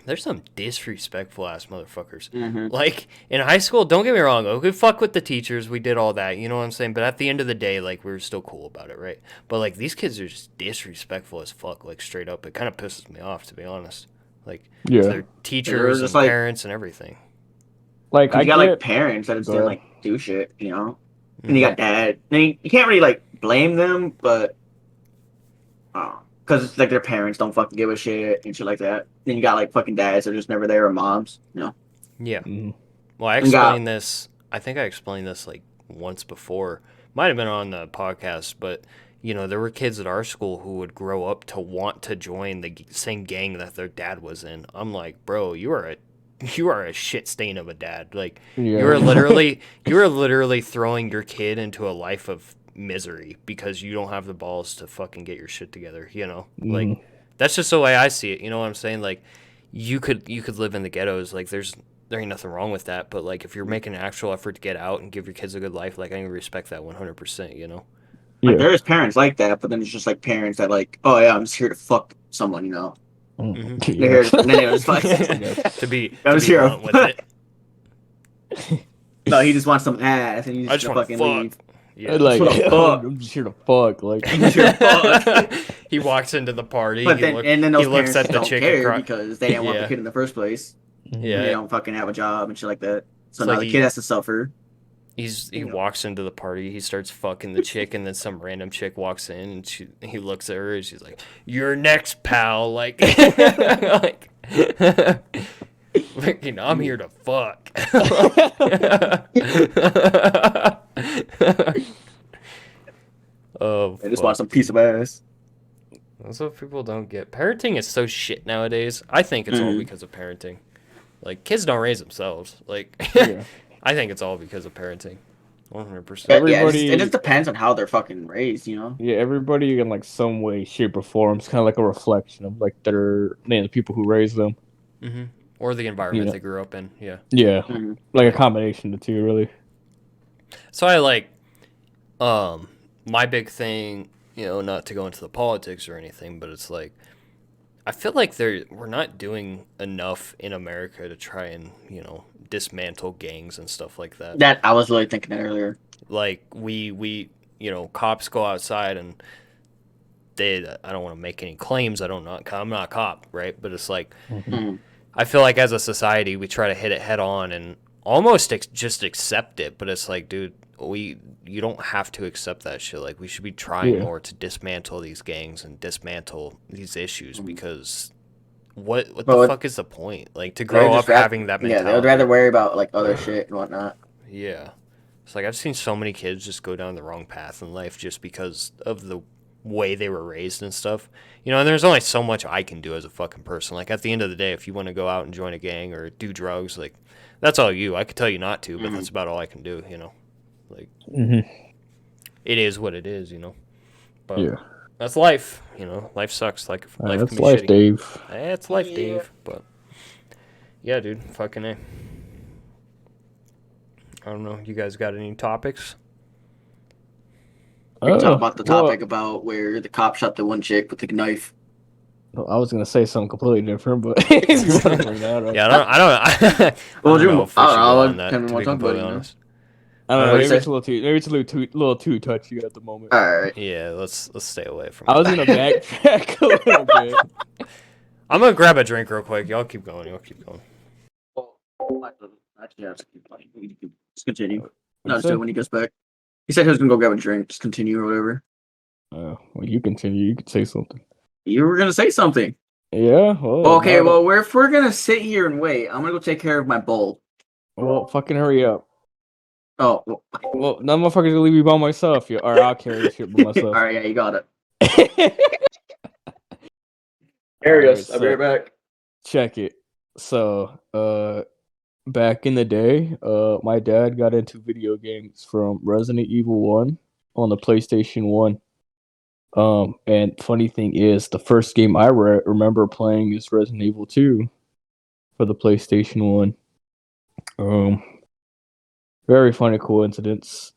there's some disrespectful ass motherfuckers. Mm-hmm. Like, in high school, don't get me wrong, we fuck with the teachers, we did all that, you know what I'm saying? But at the end of the day, like, we were still cool about it, right? But like, these kids are just disrespectful as fuck, like, straight up. It kind of pisses me off, to be honest. Like, to their teachers and like, parents and everything. Like, you got like parents that just didn't like do shit, and you got dad. And you can't really like blame them, but because it's like their parents don't fucking give a shit and shit like that. Then you got like fucking dads that are just never there, or moms, Yeah. Mm-hmm. Well, I explained this. I think I explained this like once before. Might have been on the podcast, but there were kids at our school who would grow up to want to join the same gang that their dad was in. I'm like, bro, you are a shit stain of a dad. Like, you are literally throwing your kid into a life of misery because you don't have the balls to fucking get your shit together. Like, that's just the way I see it. You know what I'm saying? Like, you could live in the ghettos. Like, there ain't nothing wrong with that. But like, if you're making an actual effort to get out and give your kids a good life, like, I can respect that 100%. Like, there's parents like that, but then it's just like parents that like, oh yeah, I'm just here to fuck someone, Mm-hmm. They're here, and then it was like, to be here blunt with it. No, he just wants some ass, and he's just gonna fucking leave. Yeah, like, fuck. I'm just here to fuck. Like, I'm just here to fuck. He walks into the party. But then those looks parents at the don't chick care because they didn't want the kid in the first place. Yeah, they don't fucking have a job and shit like that. So It's now like the kid has to suffer. He walks into the party, he starts fucking the chick, and then some random chick walks in, and he looks at her, and she's like, "You're next, pal." Like, like, I'm here to fuck. Oh, They just want some piece of ass. That's what people don't get. Parenting is so shit nowadays. I think it's all because of parenting. Like, kids don't raise themselves. Like, I think it's all because of parenting. 100%. Everybody, it just depends on how they're fucking raised, Yeah, everybody in like some way, shape, or form is kind of like a reflection of like the people who raised them. Mm-hmm. Or the environment they grew up in. Yeah. Yeah, like a combination of the two, really. So I like, my big thing, not to go into the politics or anything, but it's like, I feel like we're not doing enough in America to try and, dismantle gangs and stuff like that. That I was really thinking that earlier. Like, we cops go outside and I don't want to make any claims. I'm not a cop, right? But it's like, I feel like as a society, we try to hit it head on and almost just accept it. But it's like, dude, you don't have to accept that shit. Like, we should be trying more to dismantle these gangs and dismantle these issues because what the fuck is the point? Like, to grow up having that mentality. Yeah, they would rather worry about like other shit and whatnot. Yeah. It's like, I've seen so many kids just go down the wrong path in life just because of the way they were raised and stuff. And there's only so much I can do as a fucking person. Like, at the end of the day, if you want to go out and join a gang or do drugs, like, that's all you. I could tell you not to, but that's about all I can do, Like, Mm-hmm. it is what it is, you know. But Yeah. that's life, you know. Life sucks. Like life That's can be life, shitty. Dave. It's life, Yeah. Dave. But yeah, dude, fucking A. I don't know. You guys got any topics? We can talk about the Well, topic about where the cop shot the one chick with the knife. I was gonna say something completely different, but if you want to bring that up. Yeah, I don't know if we should go on that. To be completely honest. I don't know. What'd you Maybe it's say? little too touchy at the moment. All right. Yeah, let's stay away from I it. was gonna backtrack a little bit. I'm gonna grab a drink real quick. Y'all keep going. Well, actually, yeah, just continue. What'd No, you just do say? it when he gets back. He said he was gonna go grab a drink. Just continue or whatever. Well, you continue. You could say something. You were gonna say something. Yeah. Well, Okay, no. well, if we're gonna sit here and wait, I'm gonna go take care of my bowl. Well, fucking hurry up. Oh, well, Well, none motherfuckers gonna leave me by myself. Or I'll carry this shit by all myself. right, yeah, you got it. Alright, I'll be right back. check it. So, back in the day, my dad got into video games from Resident Evil 1 on the PlayStation 1. And funny thing is, the first game I remember playing is Resident Evil 2 for the PlayStation 1. Very funny coincidence.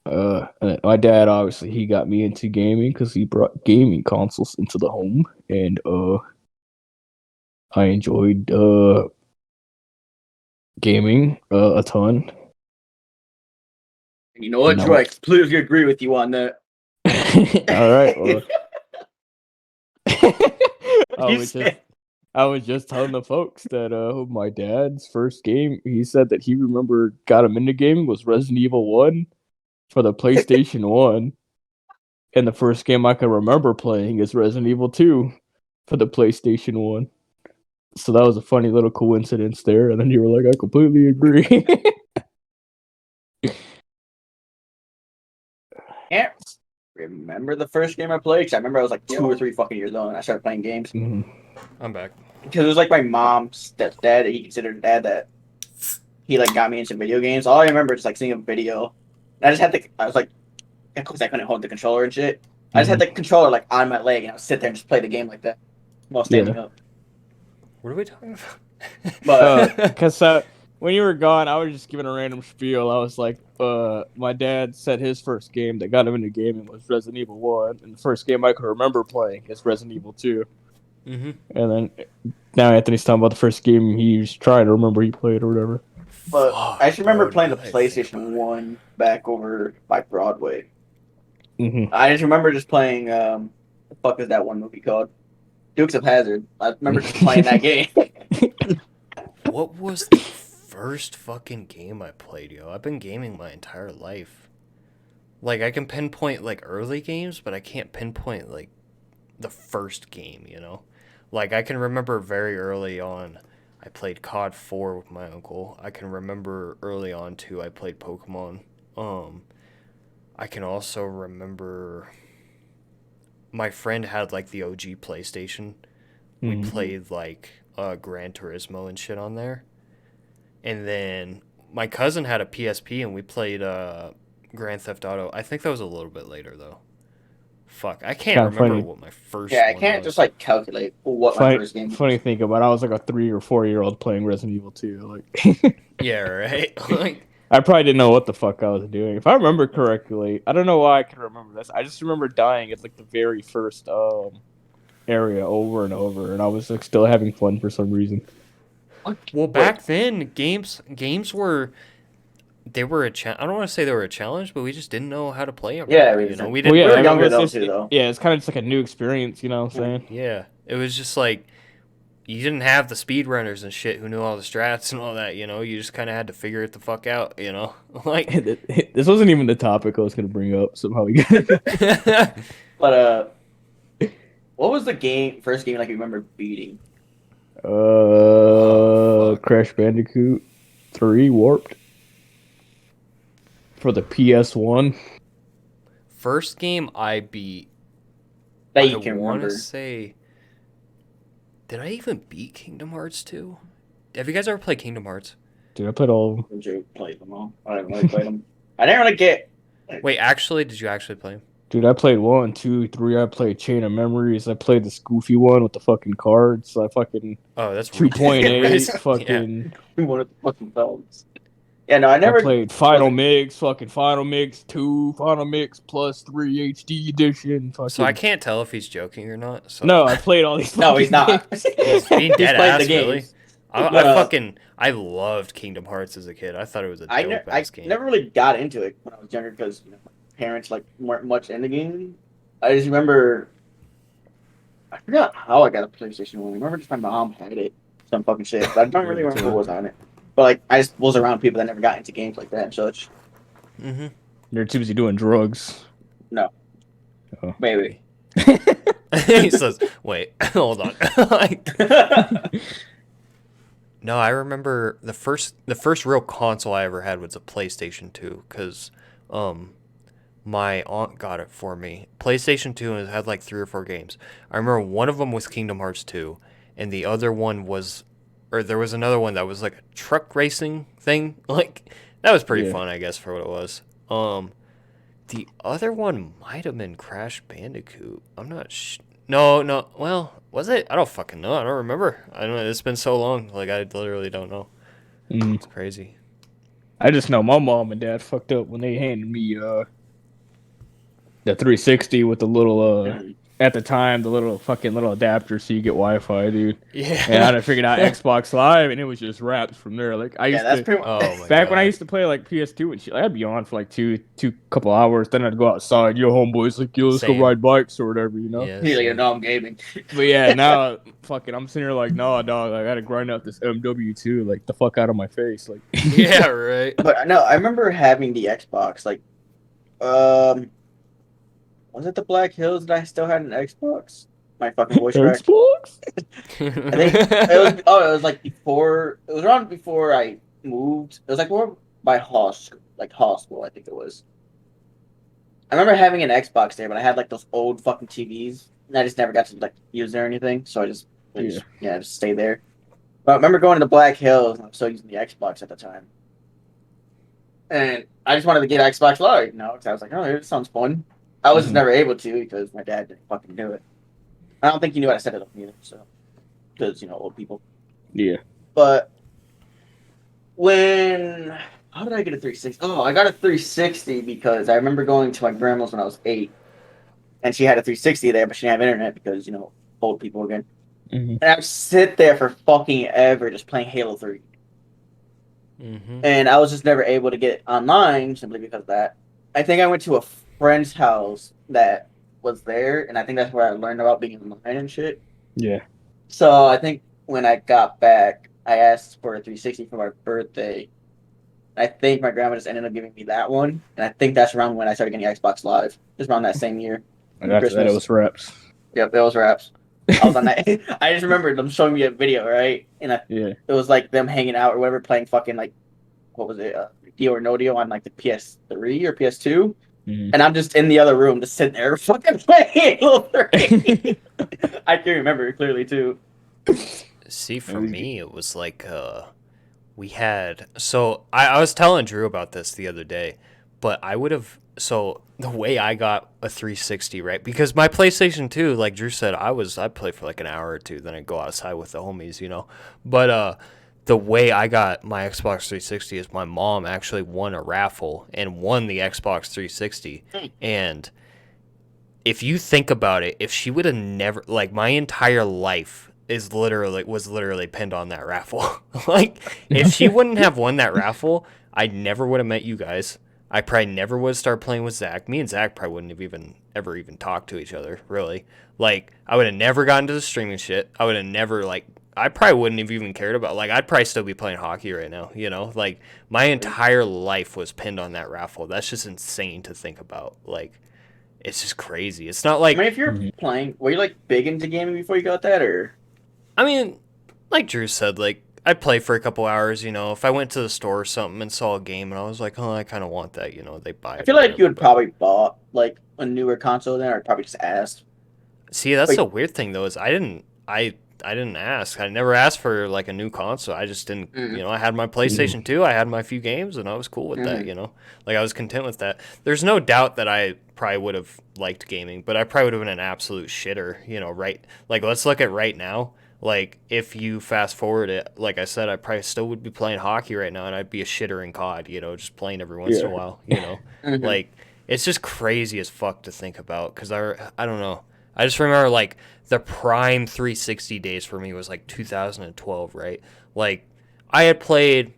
And my dad, obviously, he got me into gaming because he brought gaming consoles into the home, and I enjoyed gaming a ton. You know what, No. Drew? I completely agree with you on that. All right. Well, What you say? I was just telling the folks that my dad's first game, he said that he remember got him into gaming was Resident Evil 1 for the PlayStation 1. And the first game I can remember playing is Resident Evil 2 for the PlayStation 1. So that was a funny little coincidence there. And then you were like, I completely agree. Can't remember the first game I played because I remember I was like 2 or 3 fucking years old and I started playing games. Mhm. I'm back. Because it was like my mom's dad, he considered dad that he like got me into video games. All I remember is like seeing a video. And I just had I was like, because I couldn't hold the controller and shit. I just had the controller like on my leg and I would sit there and just play the game like that while standing up. What are we talking about? But Because when you were gone, I was just giving a random spiel. I was like, my dad said his first game that got him into gaming was Resident Evil 1, and the first game I could remember playing is Resident Evil 2. Mm-hmm. And then now Anthony's talking about the first game he was trying to remember he played or whatever. But I just remember playing the I PlayStation 1 back over by Broadway. Mm-hmm. I just remember just playing, the fuck is that one movie called? Dukes of Hazzard. I remember just playing that game. What was the first fucking game I played, yo? I've been gaming my entire life. Like, I can pinpoint, like, early games, but I can't pinpoint, like, the first game, you know? Like, I can remember very early on, I played COD 4 with my uncle. I can remember early on, too, I played Pokemon. I can also remember my friend had, like, the OG PlayStation. We played, like, Gran Turismo and shit on there. And then my cousin had a PSP and we played Grand Theft Auto. I think that was a little bit later, though. Fuck, I can't Kinda remember funny. what my first Yeah, I one can't was. just like calculate what my first game was. Funny thing about, I was like a 3 or 4 year old playing Resident Evil 2. Like, Yeah, right? Like, I probably didn't know what the fuck I was doing. If I remember correctly, I don't know why I can remember this. I just remember dying at like the very first area over and over, and I was like still having fun for some reason. well, back then, games were... They were a I don't want to say they were a challenge, but we just didn't know how to play them. Yeah, you know, we well, didn't. yeah, we were younger it's though just- too, though. Yeah, it's kind of just like a new experience, you know what I'm saying? Yeah, it was just like you didn't have the speedrunners and shit who knew all the strats and all that. You know, you just kind of had to figure it the fuck out. You know, like This wasn't even the topic I was gonna bring up. Somehow we got it. But what was the first game like you remember beating? fuck. Crash Bandicoot 3 Warped for the PS1. First game I beat. That I you can want to remember. say, did I even beat Kingdom Hearts 2? Have you guys ever played Kingdom Hearts? Dude, I played all of them. Drew played them all. I didn't really play them. I didn't really get. Wait, actually, did you actually play him? Dude, I played 1, 2, 3. I played Chain of Memories. I played the Goofy one with the fucking cards. I fucking Oh, that's 2.8. Fucking. One of the fucking films. Yeah, no, I I never played Final Mix. Fucking Final Mix 2, Final Mix plus 3 HD edition. Fucking. So I can't tell if he's joking or not. So. No, I played all these. No, he's not. games. He's being dead played ass, the games. really. I loved Kingdom Hearts as a kid. I thought it was a dope ass game. Never really got into it when I was younger because my parents like weren't much into gaming. I just remember, I forgot how I got a PlayStation 1. I remember just my mom had it, some fucking shit. But I don't really remember what was on it. But like, I just was around people that never got into games like that and such. Mm-hmm. You're too busy doing drugs. No. Oh. Maybe. He says, "Wait, hold on." No, I remember the first real console I ever had was a PlayStation 2 because my aunt got it for me. PlayStation 2 and it had like 3 or 4 games. I remember one of them was Kingdom Hearts 2 and the other one was, or there was another one that was like a truck racing thing. Like that was pretty fun, I guess, for what it was. The other one might have been Crash Bandicoot. I'm not No, well, was it? I don't fucking know. I don't remember. I don't know. It's been so long. Like, I literally don't know. It's crazy. I just know my mom and dad fucked up when they handed me the 360 with the little at the time the little adapter so you get Wi-Fi, dude. Yeah. And I figured out Xbox Live and it was just raps from there. Like I used to pretty much. back when I used to play like PS2 and shit, I'd be on for like two couple hours, then I'd go outside. Yo, homeboys, like, yo, let's go ride bikes or whatever, you know? Yeah, He's like, no, I'm gaming. But yeah, now fucking I'm sitting here like, no, dog, I gotta grind out this MW2, like the fuck out of my face. Like yeah, right. But no, I remember having the Xbox. Like, was it the Black Hills that I still had an Xbox? My fucking voice crack. Xbox? I think it was like before. It was around before I moved. It was like more by hospital, I think it was. I remember having an Xbox there, but I had like those old fucking TVs, and I just never got to like use it or anything. So I just stayed there. But I remember going to Black Hills, and I was still using the Xbox at the time. And I just wanted to get Xbox Live, because I was like, oh, this sounds fun. I was just never able to because my dad didn't fucking do it. I don't think he knew how to set it up either, so. Because, old people. Yeah. But how did I get a 360? Oh, I got a 360 because I remember going to my grandma's when I was 8. And she had a 360 there, but she didn't have internet because, old people again. Mm-hmm. And I would sit there for fucking ever just playing Halo 3. Mm-hmm. And I was just never able to get online simply because of that. I think I went to a friend's house that was there, and I think that's where I learned about being online and shit. Yeah. So I think when I got back, I asked for a 360 for my birthday. I think my grandma just ended up giving me that one, and I think that's around when I started getting Xbox Live. Just around that same year. After that, it was Raps. Yep, it was Raps. I was on that. I just remember them showing me a video, right? And it was like them hanging out or whatever, playing fucking like, what was it, Deal or No Deal on like the PS3 or PS2. Mm-hmm. And I'm just in the other room, just sitting there fucking playing Halo 3. I can remember it clearly too. See, for me, it was like we had. So I was telling Drew about this the other day, but I would have. So the way I got a 360, right? Because my PlayStation 2, like Drew said, I'd play for like an hour or two, then I'd go outside with the homies, But the way I got my Xbox 360 is my mom actually won a raffle and won the Xbox 360. And if you think about it, if she would have never, like, my entire life was literally pinned on that raffle. Like, if she wouldn't have won that raffle, I never would have met you guys. I probably never would have started playing with Zach. Me and Zach probably wouldn't have ever even talked to each other, really. Like, I would have never gotten to the streaming shit. I would have never, like, I probably wouldn't have even cared about, like, I'd probably still be playing hockey right now, Like, my entire life was pinned on that raffle. That's just insane to think about. Like, it's just crazy. It's not like... I mean, if you're playing, were you, like, big into gaming before you got that, or...? I mean, like Drew said, like, I'd play for a couple hours, If I went to the store or something and saw a game and I was like, oh, I kind of want that, they buy it. I feel like you would probably bought, like, a newer console then, or probably just asked. See, that's the weird thing, though, is I didn't ask. I never asked for like a new console. I just didn't, I had my PlayStation 2, I had my few games, and I was cool with that, Like I was content with that. There's no doubt that I probably would have liked gaming, but I probably would have been an absolute shitter, right? Like let's look at right now. Like if you fast forward it, like I said, I probably still would be playing hockey right now, and I'd be a shitter in COD, just playing every once in a while, Like it's just crazy as fuck to think about because I don't know. I just remember like the prime 360 days for me was like 2012, right? Like I had played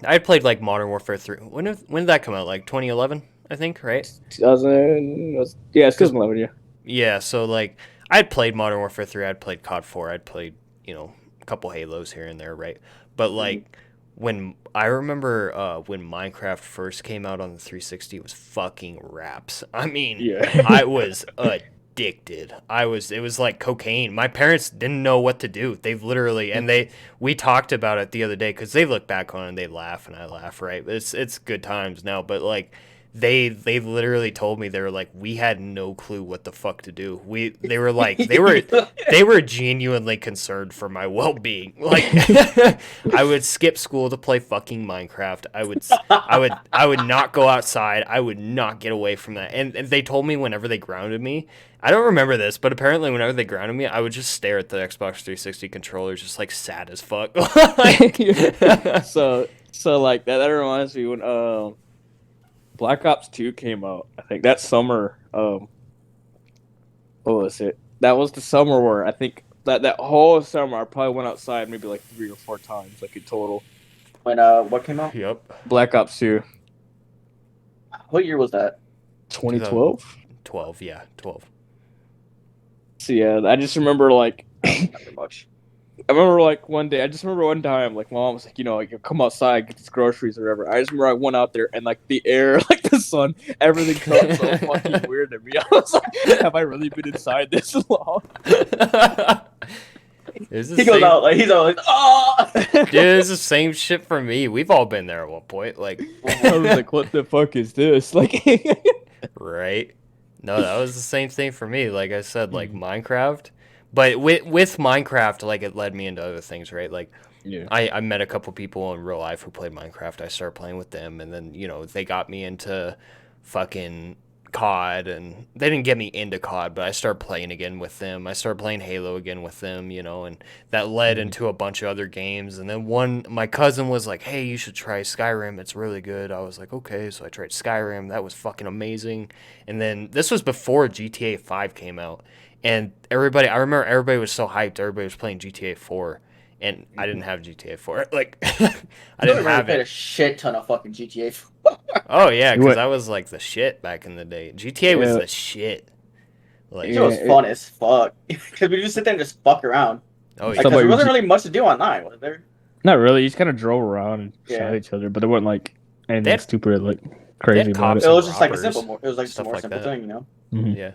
like Modern Warfare 3. When did that come out? Like 2011, I think, right? 2000, yeah, it's 2011, yeah. Yeah, so like I'd played Modern Warfare 3, I'd played COD 4, I'd played, a couple Halos here and there, right? But like when I remember when Minecraft first came out on the 360, it was fucking raps. I mean, Yeah. I was addicted. It was like cocaine. My parents didn't know what to do. They've literally we talked about it the other day cuz they look back on it and they laugh and I laugh, right? It's good times now, but like they literally told me, they were like, we had no clue what the fuck to do. They were like they were genuinely concerned for my well-being. Like I would skip school to play fucking Minecraft. I would not go outside. I would not get away from that. And they told me whenever they grounded me, I don't remember this, but apparently whenever they grounded me, I would just stare at the Xbox 360 controller, just like sad as fuck. So like that reminds me when Black Ops 2 came out. I think that summer. What was it? That was the summer where I think that whole summer I probably went outside maybe like 3 or 4 times, like in total. When what came out? Yep. Black Ops 2. What year was that? 2012. 12, yeah, 12. So yeah, I just remember like Not very much. I remember like one day. I just remember one time, like mom was like, like come outside, get these groceries or whatever. I just remember I went out there and like the air, like the sun, everything felt so fucking weird to me. I was like, have I really been inside this long? He goes out like he's always oh. Dude, it's the same shit for me. We've all been there at one point. Like I was like, what the fuck is this? Like, right? No, that was the same thing for me. Like I said, like Minecraft. But with Minecraft, like it led me into other things, right? Like I met a couple people in real life who played Minecraft. I started playing with them, and then they got me into fucking COD, and they didn't get me into COD, but I started playing again with them. I started playing Halo again with them, and that led into a bunch of other games. And then my cousin was like, "Hey, you should try Skyrim. It's really good." I was like, "Okay," so I tried Skyrim. That was fucking amazing. And then this was before GTA 5 came out. And I remember everybody was so hyped. Everybody was playing GTA 4, and I didn't have GTA 4. Like, I didn't have played it. a shit ton of fucking GTA 4. Oh yeah, because I was like the shit back in the day. GTA was the shit. Like, it was fun as fuck because we just sit there and just fuck around. Oh yeah, Because there wasn't really much to do online, was there? Not really. You just kind of drove around and shot at each other, but it wasn't like anything stupid, like crazy about it. It was just like a simple, stuff simple thing, Mm-hmm. Yeah,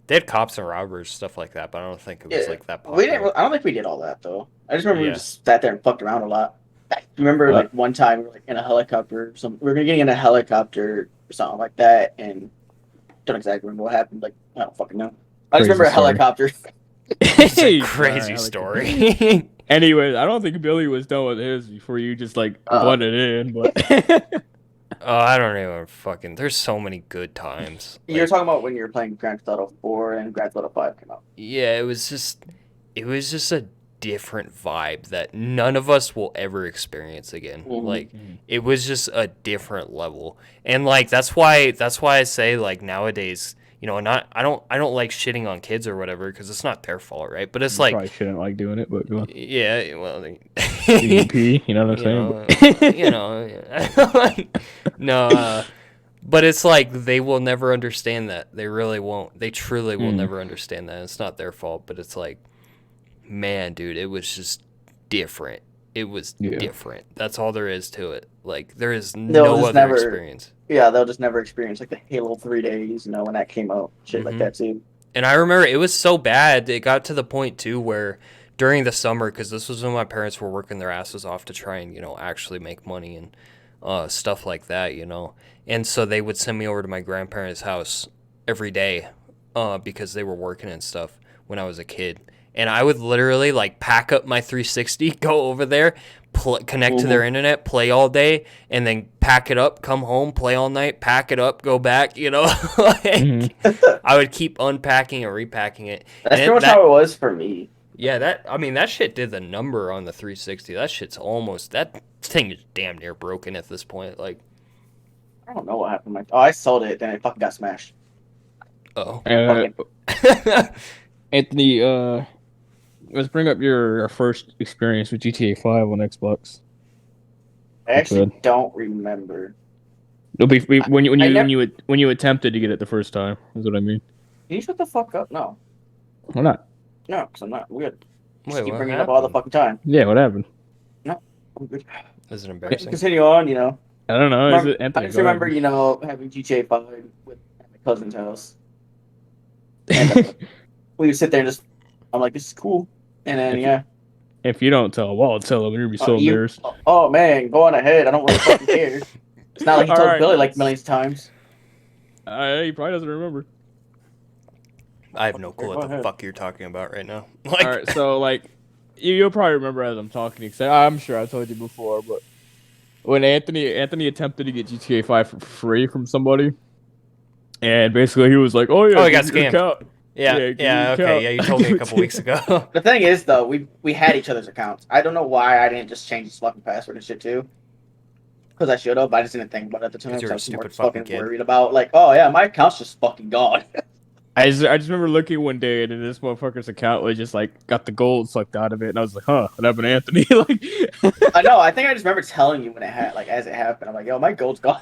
they had cops and robbers, stuff like that, but I don't think it was like that popular. We didn't. I don't think we did all that though. I just remember we just sat there and fucked around a lot. I remember like one time we were like in a helicopter. We were getting in a helicopter or something like that, and don't exactly remember what happened. Like I don't fucking know. I just remember a helicopter. It's a crazy story. Anyways, I don't think Billy was done with his before you just like butted in, but. Oh, I don't even fucking. There's so many good times. You're talking about when you were playing Grand Theft Auto 4 and Grand Theft Auto 5 came out. Yeah, it was just a different vibe that none of us will ever experience again. Mm-hmm. Like it was just a different level, and like that's why I say like nowadays. I don't like shitting on kids or whatever because it's not their fault, right? But it's like probably shouldn't like doing it, but go on. Yeah, well, EDP, you know what I'm saying? No, but it's like they will never understand that. They really won't. They truly will never understand that. It's not their fault, but it's like, man, dude, it was just different. It was different. That's all there is to it. Like there is no other experience. Yeah, they'll just never experience like the Halo 3 days, when that came out, shit like that too. And I remember it was so bad. It got to the point too where during the summer, because this was when my parents were working their asses off to try and actually make money and stuff like that, And so they would send me over to my grandparents' house every day because they were working and stuff when I was a kid. and I would literally like pack up my 360, go over there, connect to their internet, play all day, and then pack it up, come home, play all night, pack it up, go back. Like, I would keep unpacking and repacking it. That's pretty much how it was for me. Yeah, that shit did the number on the 360. That thing is damn near broken at this point. Like, I don't know what happened. I sold it, then it fucking got smashed. oh. Anthony, let's bring up your first experience with GTA 5 on Xbox. I actually don't remember. It'll be when you attempted to get it the first time. Is what I mean. Can you shut the fuck up? No. Why not? No, because I'm not weird. Wait, keep what bringing it happened? up all the fucking time. Yeah, what happened? No, I'm good. Is it embarrassing? Continue on, I don't know. I just remember, having GTA 5 with at my cousin's house. And we would sit there and I'm like, this is cool. And then, If you don't tell him, I'll tell him. You'll be so embarrassed. Oh, man, go on ahead. I don't really fucking care. It's not like he told Billy like millions of times. He probably doesn't remember. I have no clue what the fuck you're talking about right now. Like, all right, so like, you'll probably remember as I'm talking. Cause I'm sure I told you before, but when Anthony attempted to get GTA 5 for free from somebody, and basically he was like, "Oh yeah, he got scammed." Yeah, okay, yeah, you told me a couple weeks ago. The thing is, though, we had each other's accounts. I don't know why I didn't just change his fucking password and shit too. Because I should have, but I just didn't think about it at the time. You're I a was stupid more fucking fucking kid. worried about like, oh yeah, my account's just fucking gone. I just remember looking one day and this motherfucker's account was just like got the gold sucked out of it, and I was like, "Huh, what happened to Anthony?" Like, I know. I think I just remember telling you when as it happened. I'm like, yo, my gold's gone.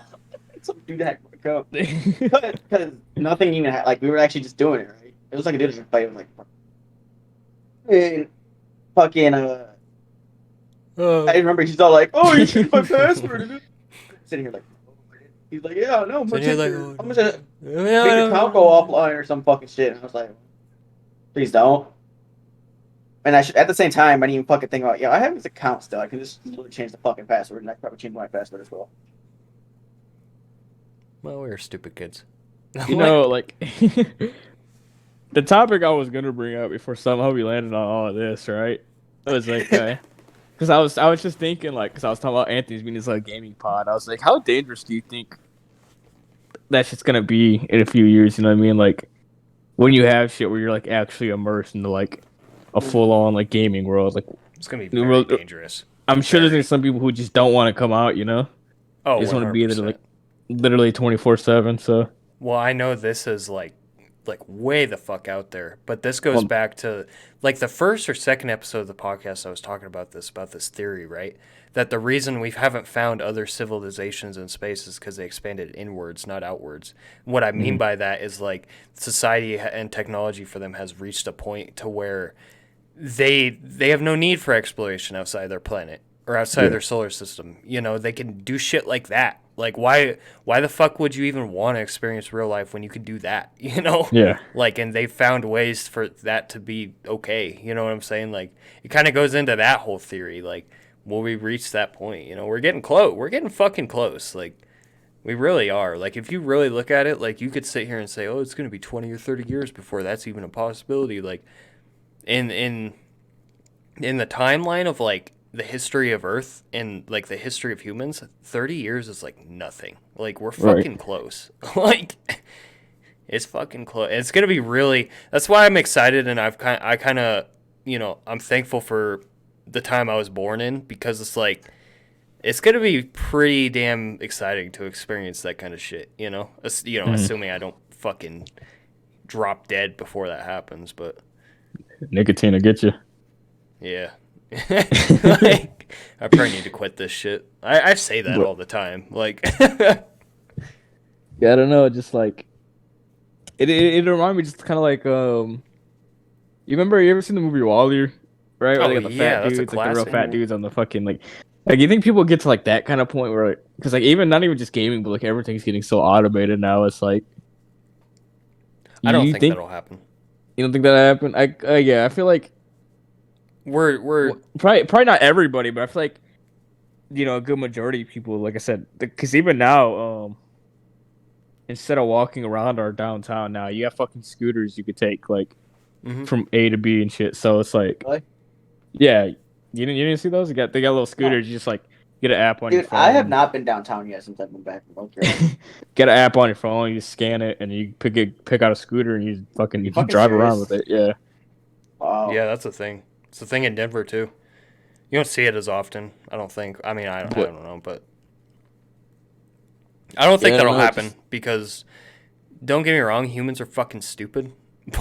Some dude hacked my account because nothing even we were actually just doing it right. It was like a digital fight. It was like, and fucking I remember he's all like, "Oh, you changed my password." Sitting here like. He's like, yeah, no, I'm gonna make your account go offline or some fucking shit. And I was like, please don't. And at the same time, I didn't even fucking think about, I have his account still. I can just literally change the fucking password, and I can probably change my password as well. Well, we're stupid kids. Like, the topic I was gonna bring up before somehow we landed on all of this, right? It was like, because I was just thinking, like, because I was talking about Anthony's being this like gaming pod. I was like, how dangerous do you think that shit's gonna be in a few years? You know what I mean? Like, when you have shit where you're like actually immersed into like a full on like gaming world, like it's gonna be very dangerous. I'm sure there's some people who just don't want to come out. Oh, they just want to be there like literally 24/7. So. Well, I know this is like way the fuck out there, but this goes back to like the first or second episode of the podcast. I was talking about this theory, right? That the reason we haven't found other civilizations in space is because they expanded inwards, not outwards. What I mean by that is like society and technology for them has reached a point to where they have no need for exploration outside their planet or outside their solar system. They can do shit like that. Like, why the fuck would you even want to experience real life when you could do that, Yeah. Like, and they found ways for that to be okay, you know what I'm saying? Like, it kind of goes into that whole theory, like, will we reach that point? We're getting close. We're getting fucking close. Like, we really are. Like, if you really look at it, like, you could sit here and say, oh, it's going to be 20 or 30 years before that's even a possibility. Like, in the timeline of, like, the history of Earth and like the history of humans, 30 years is like nothing. Like, we're fucking close. Like, it's fucking close. It's gonna be really. That's why I'm excited, and I kind of I'm thankful for the time I was born in, because it's like it's gonna be pretty damn exciting to experience that kind of shit. Assuming I don't fucking drop dead before that happens, but nicotine will get you. Yeah. Like, I probably need to quit this shit. I say that all the time. Like, yeah, I don't know. Just like it reminded me, just kind of like you ever seen the movie Wall-E, right? Where they got the fat dudes, like the real fat dudes on the fucking like you think people get to like that kind of point where because like even not even just gaming, but like everything's getting so automated now. It's like I don't think that'll happen. You don't think that'll happen? I feel like. We're probably not everybody, but I feel like a good majority of people, like I said, because even now, instead of walking around our downtown now, you have fucking scooters you could take like from A to B and shit. So it's like, Really? yeah, you didn't see those? They got little scooters. You just like get an app on your Dude, I have phone. not been downtown yet since I've been back from North Carolina. Get an app on your phone. You scan it, and you pick out a scooter, and you You fucking fucking drive around serious? with it. Yeah. Wow. Yeah, that's a thing. It's a thing in Denver too. You don't see it as often, I don't think. I mean, I But don't know, but I don't think yeah, that'll no, it's happen because don't get me wrong, humans are fucking stupid,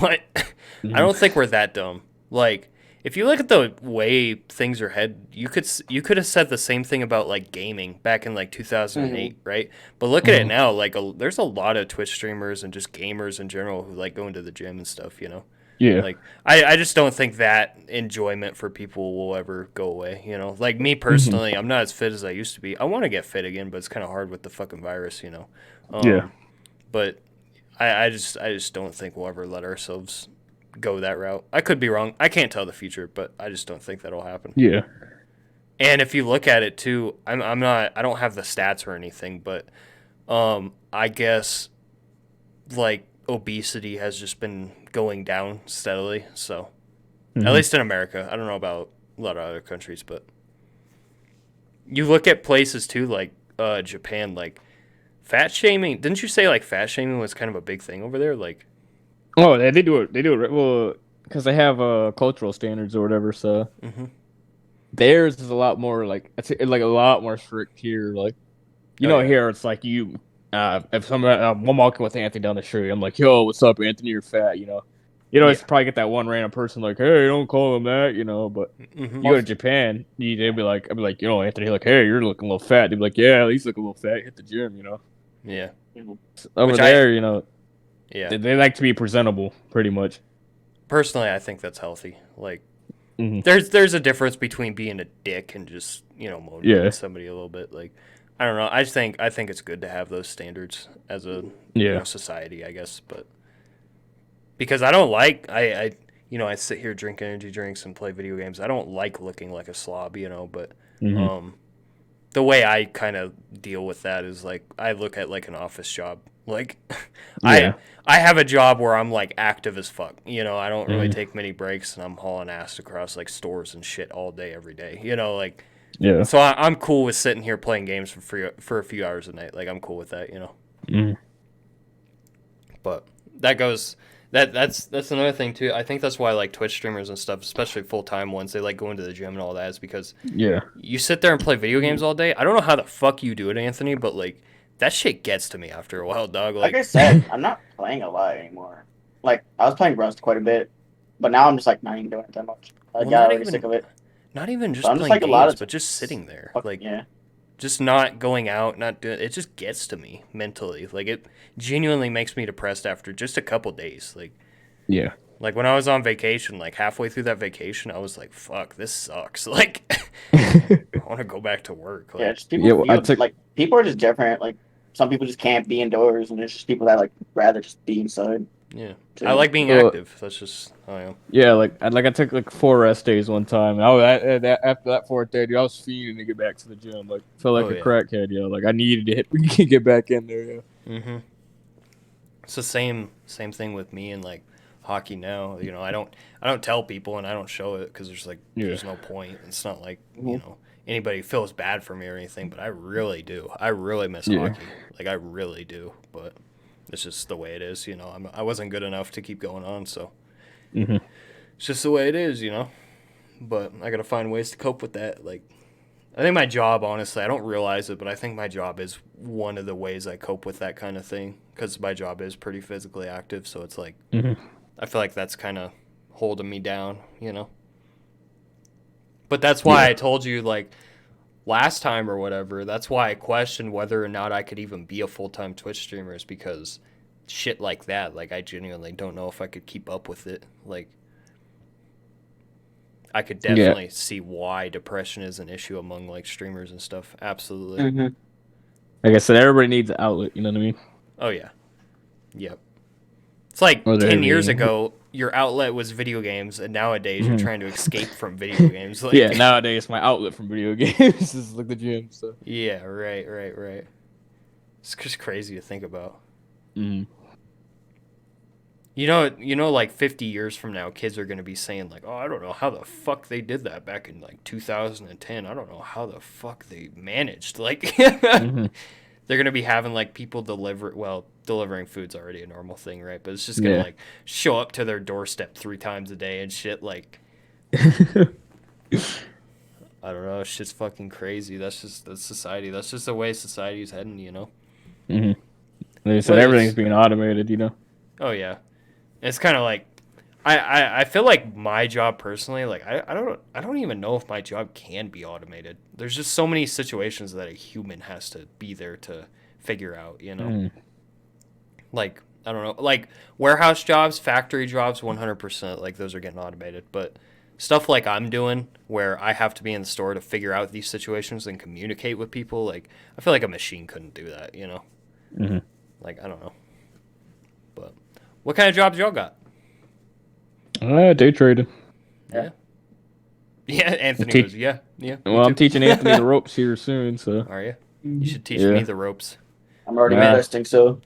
but I Mhm. don't think we're that dumb. Like, if you look at the way things are headed, you could have said the same thing about like gaming back in like Mm-hmm. 2008, right? But look at it Mhm. now. Like, there's a lot of Twitch streamers and just gamers in general who like going to the gym and stuff. You know, Yeah. like I just don't think that enjoyment for people will ever go away. You know, like me Mhm. personally, I'm not as fit as I used to be. I want to get fit again, but it's kind of hard with the fucking virus. You know, Yeah. but I just don't think we'll ever let ourselves go that route. I could be wrong. I can't tell the future, but I just don't think that'll happen. Yeah. And if you look at it too, I'm not I don't have the stats or anything, but I guess like obesity has just been going down steadily. So at Mhm. least in America, I don't know about a lot of other countries, but you look at places too, like Japan, like fat shaming. Didn't you say like fat shaming was kind of a big thing over there? Like, Oh, they do it. They do it well because they have cultural standards or whatever. So hmm theirs is a lot more like like a lot more strict here. Like oh yeah, here it's like if I'm walking with Anthony down the street, I'm like, yo, what's up, Anthony? You're fat. You always yeah, probably get that one random person like, hey, don't call him that. But hmm you go to Japan, they'd be like, I'd be like, Anthony, like, hey, you're looking a little fat. They'd be like, yeah, he's looking a little fat. Hit the gym. yeah. Mhm. Over Which I there, yeah. they like to be presentable, pretty much. Personally, I think that's healthy. Like, Hmm. there's a difference between being a dick and just motivating Yeah, somebody a little bit. Like, I don't know. I think it's good to have those standards as a yeah, society, I guess. But because I don't like I sit here drink energy drinks and play video games. I don't like looking like a slob, but hmm, um the way I kind of deal with that is like I look at like an office job. Like I yeah, I have a job where I'm like active as fuck. I don't really hmm, take many breaks and I'm hauling ass across like stores and shit all day every day. Like yeah, so I'm cool with sitting here playing games for free for a few hours a night. Like I'm cool with that. hmm, But that goes that's another thing too. I think that's why like Twitch streamers and stuff, especially full time ones, they like going to the gym and all that is because yeah, you sit there and play video games all day. I don't know how the fuck you do it, Anthony, but like that shit gets to me after a while, dog. Like I Like, said, I'm not playing a lot anymore. Like I was playing Rust quite a bit, but now I'm just like not even doing it that much. I well, got already sick of it. not even So just I'm just playing like a lot games, of but just times. sitting there, Fuck like yeah. just not going out, not doing. It just gets to me mentally. Like it genuinely makes me depressed after just a couple days. yeah, Like when I was on vacation, like halfway through that vacation, I was like, "Fuck, this sucks." Like I want to go back to work. Yeah, Like, just people yeah. Well, I feel took like people are just different. Like some people just can't be indoors, and there's just people that like rather just be inside yeah, I too. like being uh, active. That's just how I am. yeah, I took like 4 rest days one time. And after that fourth day, dude, I was fiending to get back to the gym. Like felt like Oh a yeah. crackhead. Like I needed to get back in there. Yeah. Mm-hmm. It's the same thing with me and like hockey now. I don't tell people and I don't show it because Yeah. there's no point. It's not like Mhm. anybody feels bad for me or anything, but I really do. I really miss Yeah. hockey. Like I really do. But it's just the way it is. I wasn't good enough to keep going on, so Hmm. it's just the way it is. But I gotta find ways to cope with that. Like I think my job, honestly, I don't realize it, but I think my job is one of the ways I cope with that kind of thing because my job is pretty physically active. So it's like, Hmm. I feel like that's kind of holding me down. But that's why Yeah. I told you, like, last time or whatever, that's why I questioned whether or not I could even be a full time Twitch streamer, is because shit like that, like, I genuinely don't know if I could keep up with it. Like, I could Yeah. definitely see why depression is an issue among, like, streamers and stuff. Absolutely. Mhm. Like I said, everybody needs an outlet. You know what I mean? Oh, yeah. Yep. It's like Whether it 10 years be ago, your outlet was video games, and nowadays you're Mhm. trying to escape from video games. Yeah, Like, nowadays my outlet from video games is like the gym. So. yeah, right. It's just crazy to think about. Mm. Like 50 years from now, kids are gonna be saying like, "Oh, I don't know how the fuck they did that back in like 2010. I don't know how the fuck they managed." Like, Mm-hmm. they're gonna be having like people delivering food's already a normal thing, right? But it's just gonna like show up to their doorstep 3 times a day and shit. Like, I don't know, it's just fucking crazy. That's society. That's just the way society's heading, Mm-hmm. They said But everything's being automated. oh yeah, it's kind of like I feel like my job personally, like I don't even know if my job can be automated. There's just so many situations that a human has to be there to figure out, Mm. Like I don't know, like warehouse jobs, factory jobs, 100%, like those are getting automated, but stuff like I'm doing where I have to be in the store to figure out these situations and communicate with people, like I feel like a machine couldn't do that, Mm-hmm. Like I don't know. But what kind of jobs y'all got? Day trading. Yeah. Yeah, Anthony Te- was, yeah, me Well, I'm too. teaching Anthony the ropes here soon, so Are you? You should teach Yeah. me the ropes. I'm already Nah. investing, so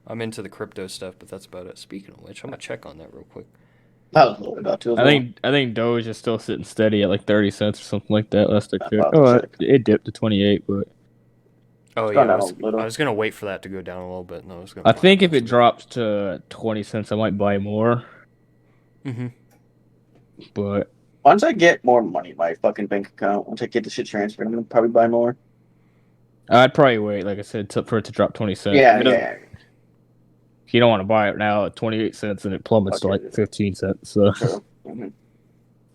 I'm into the crypto stuff, but that's about it. Speaking of which, I'm gonna check on that real quick. I was a little bit about to as I well. think Doge is still sitting steady at like 30 cents or something like that. Last I I'm checked. about to Oh, check. it dipped to 28, but Oh gone yeah, down a little. I was gonna wait for that to go down a little bit. No, I was gonna. I think if it drops to 20 cents, I might buy more. Mm-hmm. But Once I get more money in my fucking bank account, once I get the shit transferred, I'm gonna probably buy more. I'd probably wait, like I said, for it to drop 20 cents. Yeah, If you don't want to buy it now at 28 cents and it plummets to Okay. like 15 cents. So, True. Mm-hmm.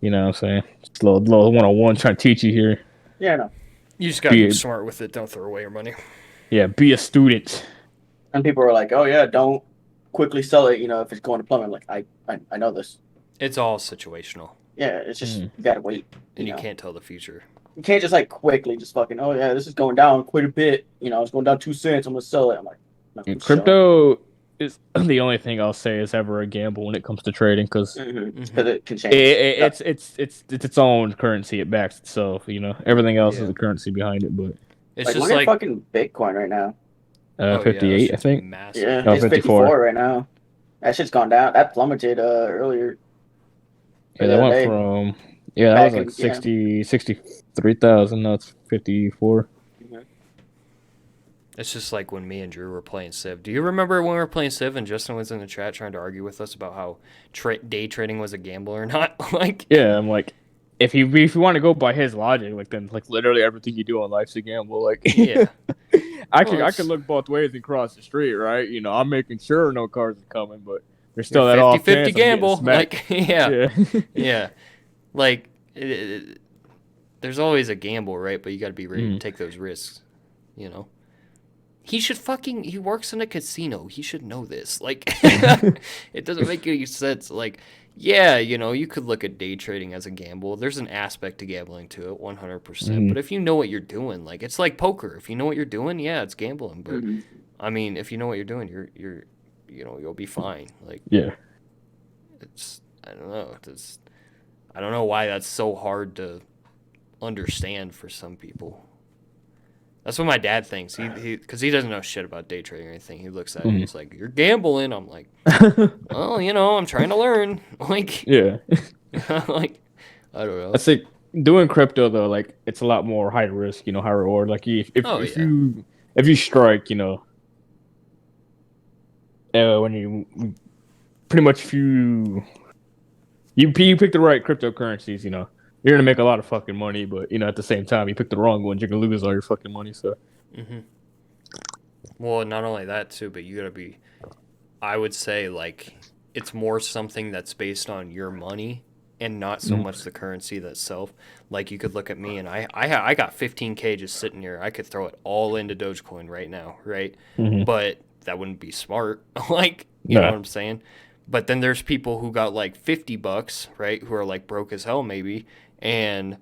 you know what I'm saying? Just a little 101 trying to teach you here. Yeah, I know. You just gotta be smart with it. Don't throw away your money. Yeah, be a student. And people are like, "Oh yeah, don't quickly sell it. If it's going to plummet." Like I know this. It's all situational, Yeah, it's just you gotta wait. and you can't tell the future. You can't just like quickly just fucking. Oh yeah, this is going down quite a bit. It's going down 2 cents. I'm gonna sell it. I'm like, no, I'm Crypto is the only thing I'll say is ever a gamble when it comes to trading because because it can change. it's its own currency. It backs itself. Everything else is a currency behind it. But It's like, just look like at fucking Bitcoin right now. 58, I think. Massive. Yeah, Oh, it's 54 right now. That shit's gone down. That plummeted earlier. Yeah, that went from that was like 63,000. Now it's 54. It's just like when me and Drew were playing Civ. Do you remember when we were playing Civ and Justin was in the chat trying to argue with us about how day trading was a gamble or not? Like, yeah, I'm like, if you want to go by his logic, like then like literally everything you do in life's a gamble. Like, yeah, I could look both ways and cross the street, right? I'm making sure no cars are coming, but there's still that off 50-50 chance gamble. Like, yeah. yeah. Like, there's always a gamble, right? But you got to be ready to take those risks. He works in a casino. He should know this. Like, it doesn't make any sense. Like, yeah, you could look at day trading as a gamble. There's an aspect to gambling to it, 100%. But if you know what you're doing, like, it's like poker. If you know what you're doing, yeah, it's gambling. But I mean, if you know what you're doing, you're you'll be fine. Like, Yeah. I don't know. I don't know why that's so hard to understand for some people. That's what my dad thinks. Because he doesn't know shit about day trading or anything. He looks at it and he's like, "You're gambling." I'm like, "Well, I'm trying to learn." Like, yeah. like, I don't know. I think doing crypto though, like it's a lot more high risk, high reward. Like if you strike, when you pretty much if you pick the right cryptocurrencies, you're gonna make a lot of fucking money, but at the same time, you pick the wrong ones, you're gonna lose all your fucking money. So, well, not only that too, but you gotta be. I would say like it's more something that's based on your money and not so much the currency itself. Like you could look at me and I got 15K just sitting here. I could throw it all into Dogecoin right now, right? But that wouldn't be smart. Like you know what I'm saying? But then there's people who got like $50, right? Who are like broke as hell maybe. And,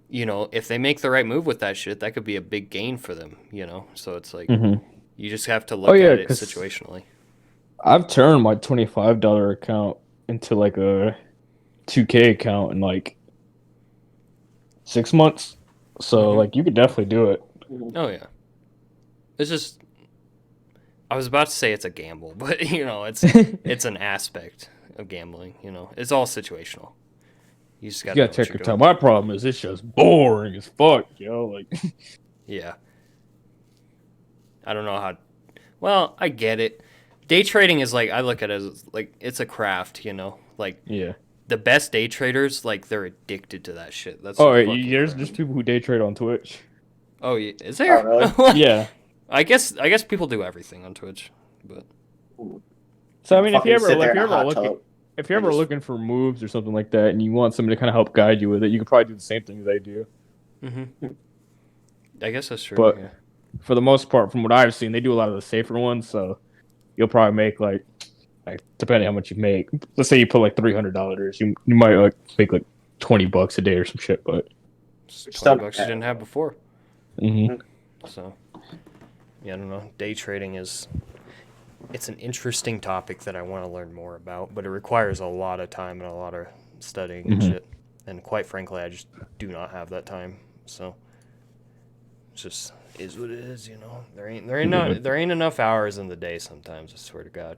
if they make the right move with that shit, that could be a big gain for them, So it's like, you just have to look at it situationally. I've turned my $25 account into like a 2K account in like 6 months. So like you could definitely do it. Oh yeah. It's just I was about to say it's a gamble, but it's an aspect of gambling. It's all situational. You just You gotta know gotta what take you're your time. doing. My problem is it's just boring as fuck, yo. Like, Yeah, I don't know how. Well, I get it. Day trading is like I look at it as like it's a craft. Like yeah. the best day traders, like they're addicted to that shit. That's Oh, their right, fucking there's craft. people who day trade on Twitch. Oh, yeah, is Oh, there? really? Like, Yeah. I guess people do everything on Twitch, but Ooh. So I mean, Fucking sit there in a hot looking, tub. if you're and ever just- looking for moves or something like that, and you want somebody to kind of help guide you with it, you could probably do the same thing they do. I guess that's true. But Yeah. for the most part, from what I've seen, they do a lot of the safer ones. So you'll probably make like depending how much you make. Let's say you put like $300, you might like make like $20 a day or some shit. But It's Stop. $20 you didn't have before. Mhm. So, yeah, I don't know. Day trading it's an interesting topic that I want to learn more about, but it requires a lot of time and a lot of studying and shit. And quite frankly, I just do not have that time. So, it just is what it is. There ain't enough hours in the day sometimes. I swear to God.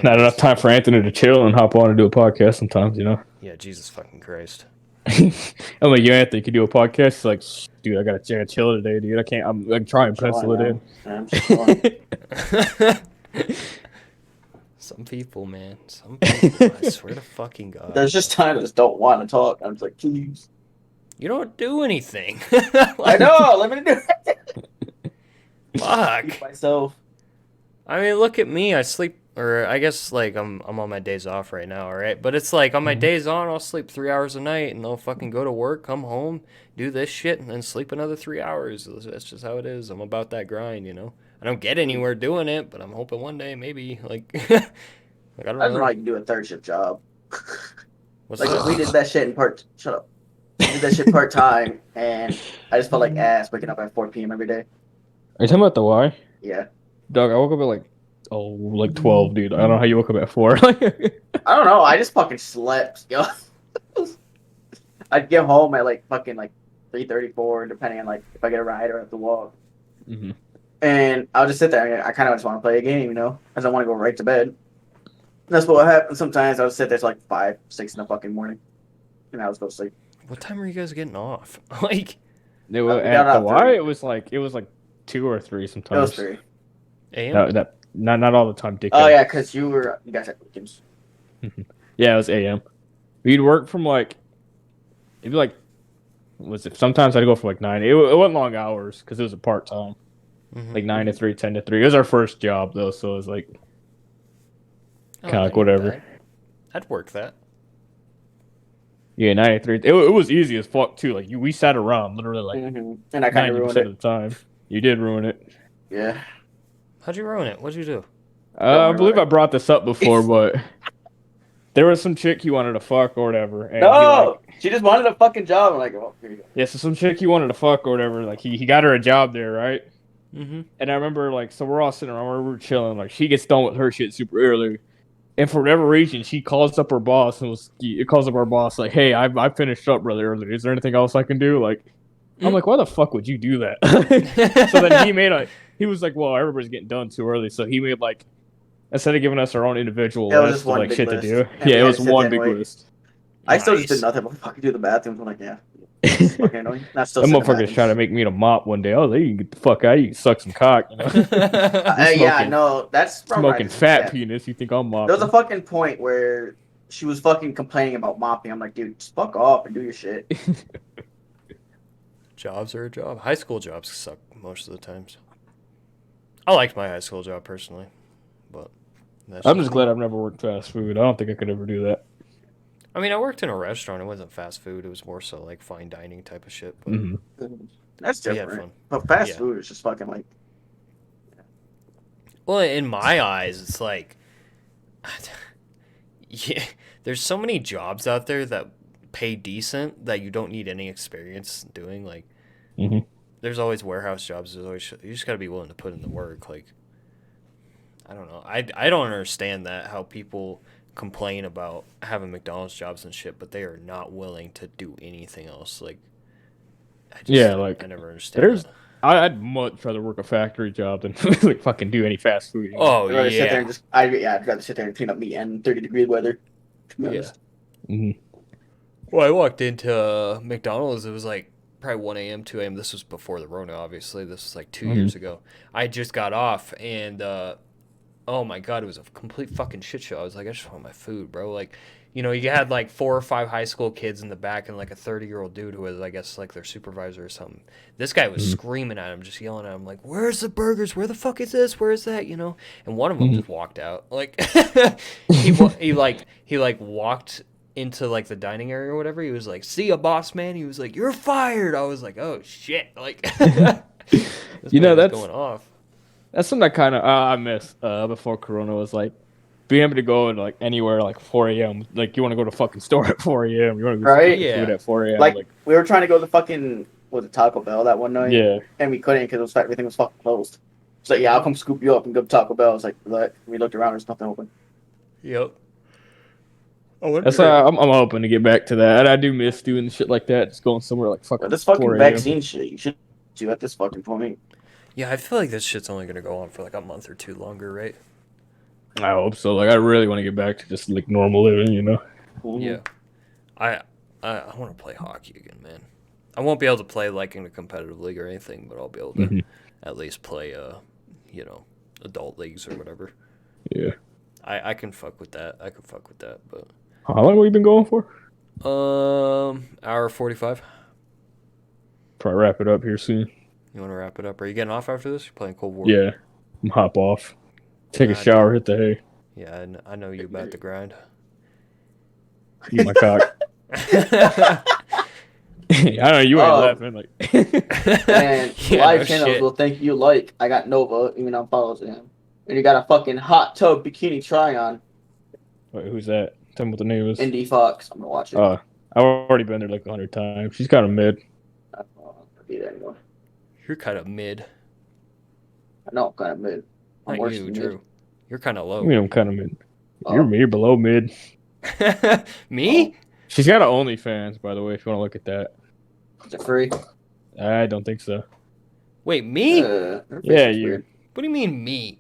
Not enough time for Anthony to chill and hop on and do a podcast sometimes, you know. Yeah, Jesus fucking Christ. I'm like, you Anthony could do a podcast. He's like, dude, I gotta chill today, dude. I can't. I'm like trying to pencil it in. I'm just chilling. Some people, man. Some people. I swear to fucking God. There's just times I just don't want to talk. I'm just like, please. You don't do anything. I know. Let me do it. Fuck. Myself. I mean, look at me. I sleep, or I guess like I'm on my days off right now, all right? But it's like on my days on, I'll sleep 3 hours a night, and I'll fucking go to work, come home, do this shit, and then sleep another 3 hours. That's just how it is. I'm about that grind. I don't get anywhere doing it, but I'm hoping one day maybe like, like I don't I don't know know. how you can do a third shift job. What's Like that? we did that shit in part. Shut up. We did that shit part time, and I just felt like ass waking up at 4 p.m. every day. Are you talking about the why? Yeah. Dog, I woke up at like 12, dude. I don't know how you woke up at 4. I don't know. I just fucking slept, yo. I'd get home at like fucking like 3:34, depending on like if I get a ride or have to walk. Mhm. And I'll just sit there. And I kind of just want to play a game, because I want to go right to bed. That's what happens sometimes. I'll sit there till like 5, 6 in the fucking morning, and I'll just go to sleep. What time are you guys getting off? Like, They were we got at the out why. 3. It was like 2 or 3 It sometimes. was 3. AM? No, that not all the time, dickhead. Oh yeah, because you guys had weekends. Yeah, it was AM. We'd work from like it'd be like was it sometimes I'd go for like 9. It wasn't long hours because it was a part time. Like 9 to 3, 10 to 3. It was our first job though, so it was like kind of like whatever. I'd work that. Yeah, 9 to 3. It was easy as fuck too. Like we sat around literally like And I kind of 90% ruined of it. the time. You did ruin it. Yeah. How'd you ruin it? What'd you do? I believe about I brought this up before, but there was some chick he wanted to fuck or whatever. And No, she just wanted a fucking job. I'm like, oh, here you go. yeah, so some chick he wanted to fuck or whatever. Like he got her a job there, right? Mm-hmm. And I remember like, so we're all sitting around, we're chilling. Like she gets done with her shit super early, and for whatever reason, she calls up her boss and calls up our boss like, "Hey, I finished up really early. Is there anything else I can do?" Like, I'm like, why the fuck would you do that? So then he was like, well, everybody's getting done too early, so he made like, instead of giving us our own individual Yeah, it was list just of one like big shit list. to do. And Yeah, we it had was to sit one there big and wait. list. I still just Nice. did nothing but fucking do the bathrooms. I'm like, yeah. It's fucking annoying. Not still That sit in the motherfucker's bathrooms. trying to make me to mop one day. I was like, you can get the fuck out. You can suck some cock. You know? Yeah, smoking- no, that's from Smoking right. fat Yeah. penis. You think I'm mopping? There was a fucking point where she was fucking complaining about mopping. I'm like, dude, just fuck off and do your shit. Jobs are a job. High school jobs suck most of the times. I liked my high school job personally, but I'm just glad I've never worked fast food. I don't think I could ever do that. I mean, I worked in a restaurant. It wasn't fast food. It was more so like fine dining type of shit. But That's we had different. fun. But fast Yeah. food is just fucking like. Well, in my eyes, it's like, yeah, there's so many jobs out there that pay decent that you don't need any experience doing. Like, there's always warehouse jobs. There's always you just gotta be willing to put in the work. Like, I don't know. I don't understand that how people complain about having McDonald's jobs and shit, but they are not willing to do anything else. Like, I never understand. I'd much rather work a factory job than like fucking do any fast food. Oh I'd rather sit there yeah, and just, I'd rather sit there and clean up meat in 30-degree weather. To be yeah. honest. Mm-hmm. Well, I walked into McDonald's. It was like probably 1 a.m., 2 a.m. This was before the Rona, obviously. This was like 2 years ago. I just got off, and oh my god, it was a complete fucking shit show. I was like, I just want my food, bro. Like, you know, you had like 4 or 5 high school kids in the back and like a 30-year-old dude who was, I guess, like their supervisor or something. This guy was screaming at him, just yelling at him, like, "Where's the burgers? Where the fuck is this? Where is that?" You know. And one of them just walked out. Like, he walked into like the dining area or whatever. He was like, "See ya, boss man." He was like, "You're fired." I was like, "Oh shit!" Like, this You know, man was that's going off. that's something I kind of I miss before Corona was like being able to go to like anywhere like 4 a.m. Like you want to go to fucking store at 4 a.m. You want to go Right? get food Yeah. at 4 a.m. Like, Like we were trying to go to the fucking, was it Taco Bell that one night? yeah, And we couldn't because everything was fucking closed. So yeah, I'll come scoop you up and go to Taco Bell. It's like, look, we looked around, there's nothing open. Yep. I wonder. that's why I'm hoping to get back to that. I do miss doing shit like that. Just going somewhere like fucking But this fucking 4 a.m. vaccine shit, you should do at this fucking point. Yeah, I feel like this shit's only gonna go on for like a month or two longer, right? I hope so. Like I really want to get back to just like normal living, you know. Mhm. Yeah. I want to play hockey again, man. I won't be able to play like in a competitive league or anything, but I'll be able to at least play you know, adult leagues or whatever. Yeah. I can fuck with that. I can fuck with that, but How long have we been going for? hour 45. Probably wrap it up here soon. You want to wrap it up? Are you getting off after this? You're playing Cold War? Yeah. I'm hop off. Take a Nah, shower, hit the hay. Yeah, I know you about the grind. Eat my cock. I know you ain't laughing like. And Yeah, live no channels shit. will thank you. Like, I got Nova, even though I'm following him. And you got a fucking hot tub bikini try on. Wait, who's that? Tell me what the name is. Indy Fox. I'm gonna watch it. I've already been there like 100 times. She's kind of mid. I don't know if I'll be there anymore. You're kind of mid. I know I'm kind of mid. I'm Not worse you, than Drew. mid. You're kind of I low. mean, I'm kind of mid. Oh. You're below mid. Me? She's got an OnlyFans, by the way, if you want to look at that. Is it free? I don't think so. Wait, me? Her face Yeah, looks you. weird. What do you mean me?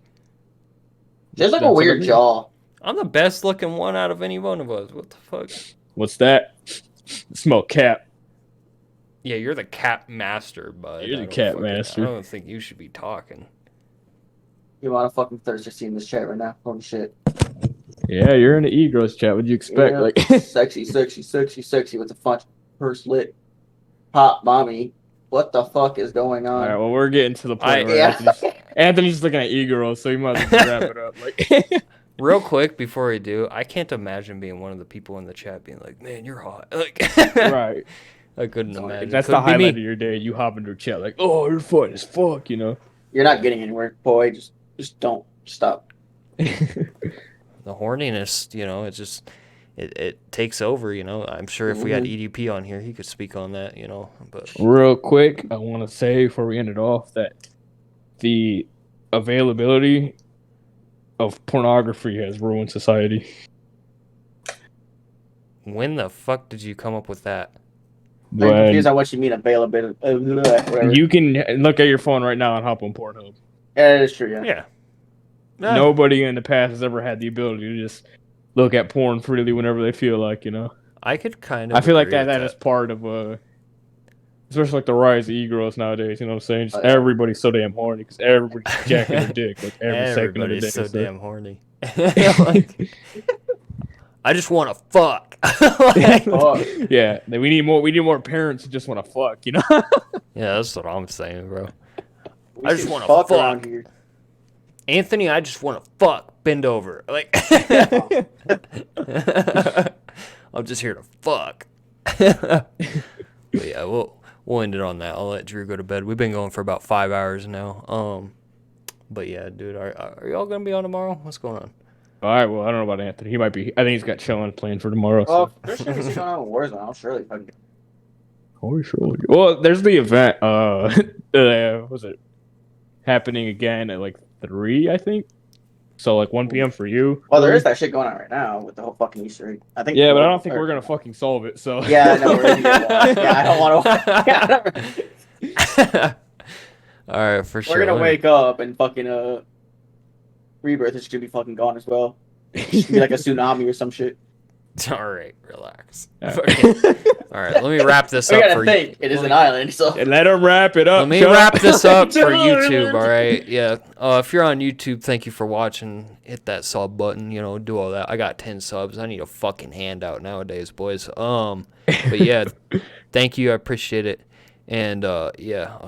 She has like a That's weird what I mean. jaw. I'm the best looking one out of any one of us. What the fuck? What's that? Smell cap. Yeah, you're the cat master, bud. You're the I don't cat fucking- master. I don't think you should be talking. You want to fucking thirsty see in this chat right now? Holy shit. Yeah, you're in the e-gross chat. What'd you expect? Yeah. Like, Sexy with the fun first lit. Hot mommy. What the fuck is going all right, on? well, we're getting to the point where Yeah. Anthony's looking at e-girls, so you might as well just wrap it up. Like, Real quick before we do, I can't imagine being one of the people in the chat being like, "Man, you're hot." Like, right. I couldn't Sorry, imagine. That's Could the be highlight me. of your day. You hop into a chat like, oh, you're fun as fuck, you know? You're not getting anywhere, boy. Just don't stop. The horniness, you know, it just it takes over, you know. I'm sure if we had EDP on here, he could speak on that, you know. But Real quick, I want to say before we end it off that the availability of pornography has ruined society. when the fuck did you come up with that? I'm When confused on what you mean availability. Whatever. you can look at your phone right now and hop on Pornhub. Yeah, that is true, yeah. Yeah. Nobody in the past has ever had the ability to just look at porn freely whenever they feel like, you know. I could kind of. I feel like agree with that is part of especially like the rise of e-girls nowadays. You know what I'm saying? Just everybody's so damn horny because everybody's jacking their dick like every second of the day. Everybody's so damn horny. Like, I just want to fuck. Like, Oh, Yeah, we need more parents who just want to fuck. You know? yeah, that's what I'm saying, bro. we I just should wanna fuck around fuck. here. Anthony, I just want to fuck. Bend over. Like, I'm just here to fuck. But yeah, we'll end it on that. I'll let Drew go to bed. We've been going for about 5 hours now. But yeah, dude, are y'all gonna be on tomorrow? What's going on? All right. Well, I don't know about Anthony. He might be. I think he's got chilling planned for tomorrow. Oh, So. there's shit going on in Warzone. I'll surely fucking. Oh, sure. Well, there's the event. Was it happening again at like 3? I think. So like 1 p.m. for you. Well, there is that shit going on right now with the whole fucking Easter egg. I think. Yeah, but I don't think we're gonna fucking solve it. So. Yeah, I know. We're gonna get one. Yeah, I don't want to. Yeah, All right, for sure. We're gonna wake up and fucking Rebirth is gonna be fucking gone as well. It's gonna be like a tsunami or some shit. All right, relax. All All right, let me wrap this We up gotta for think. It is an island, so. And let him wrap it up. Let me Chuck. wrap this up for John. YouTube, all right? Yeah. If you're on YouTube, thank you for watching. Hit that sub button, do all that. I got 10 subs. I need a fucking handout nowadays, boys. But yeah, thank you. I appreciate it. And yeah, I'll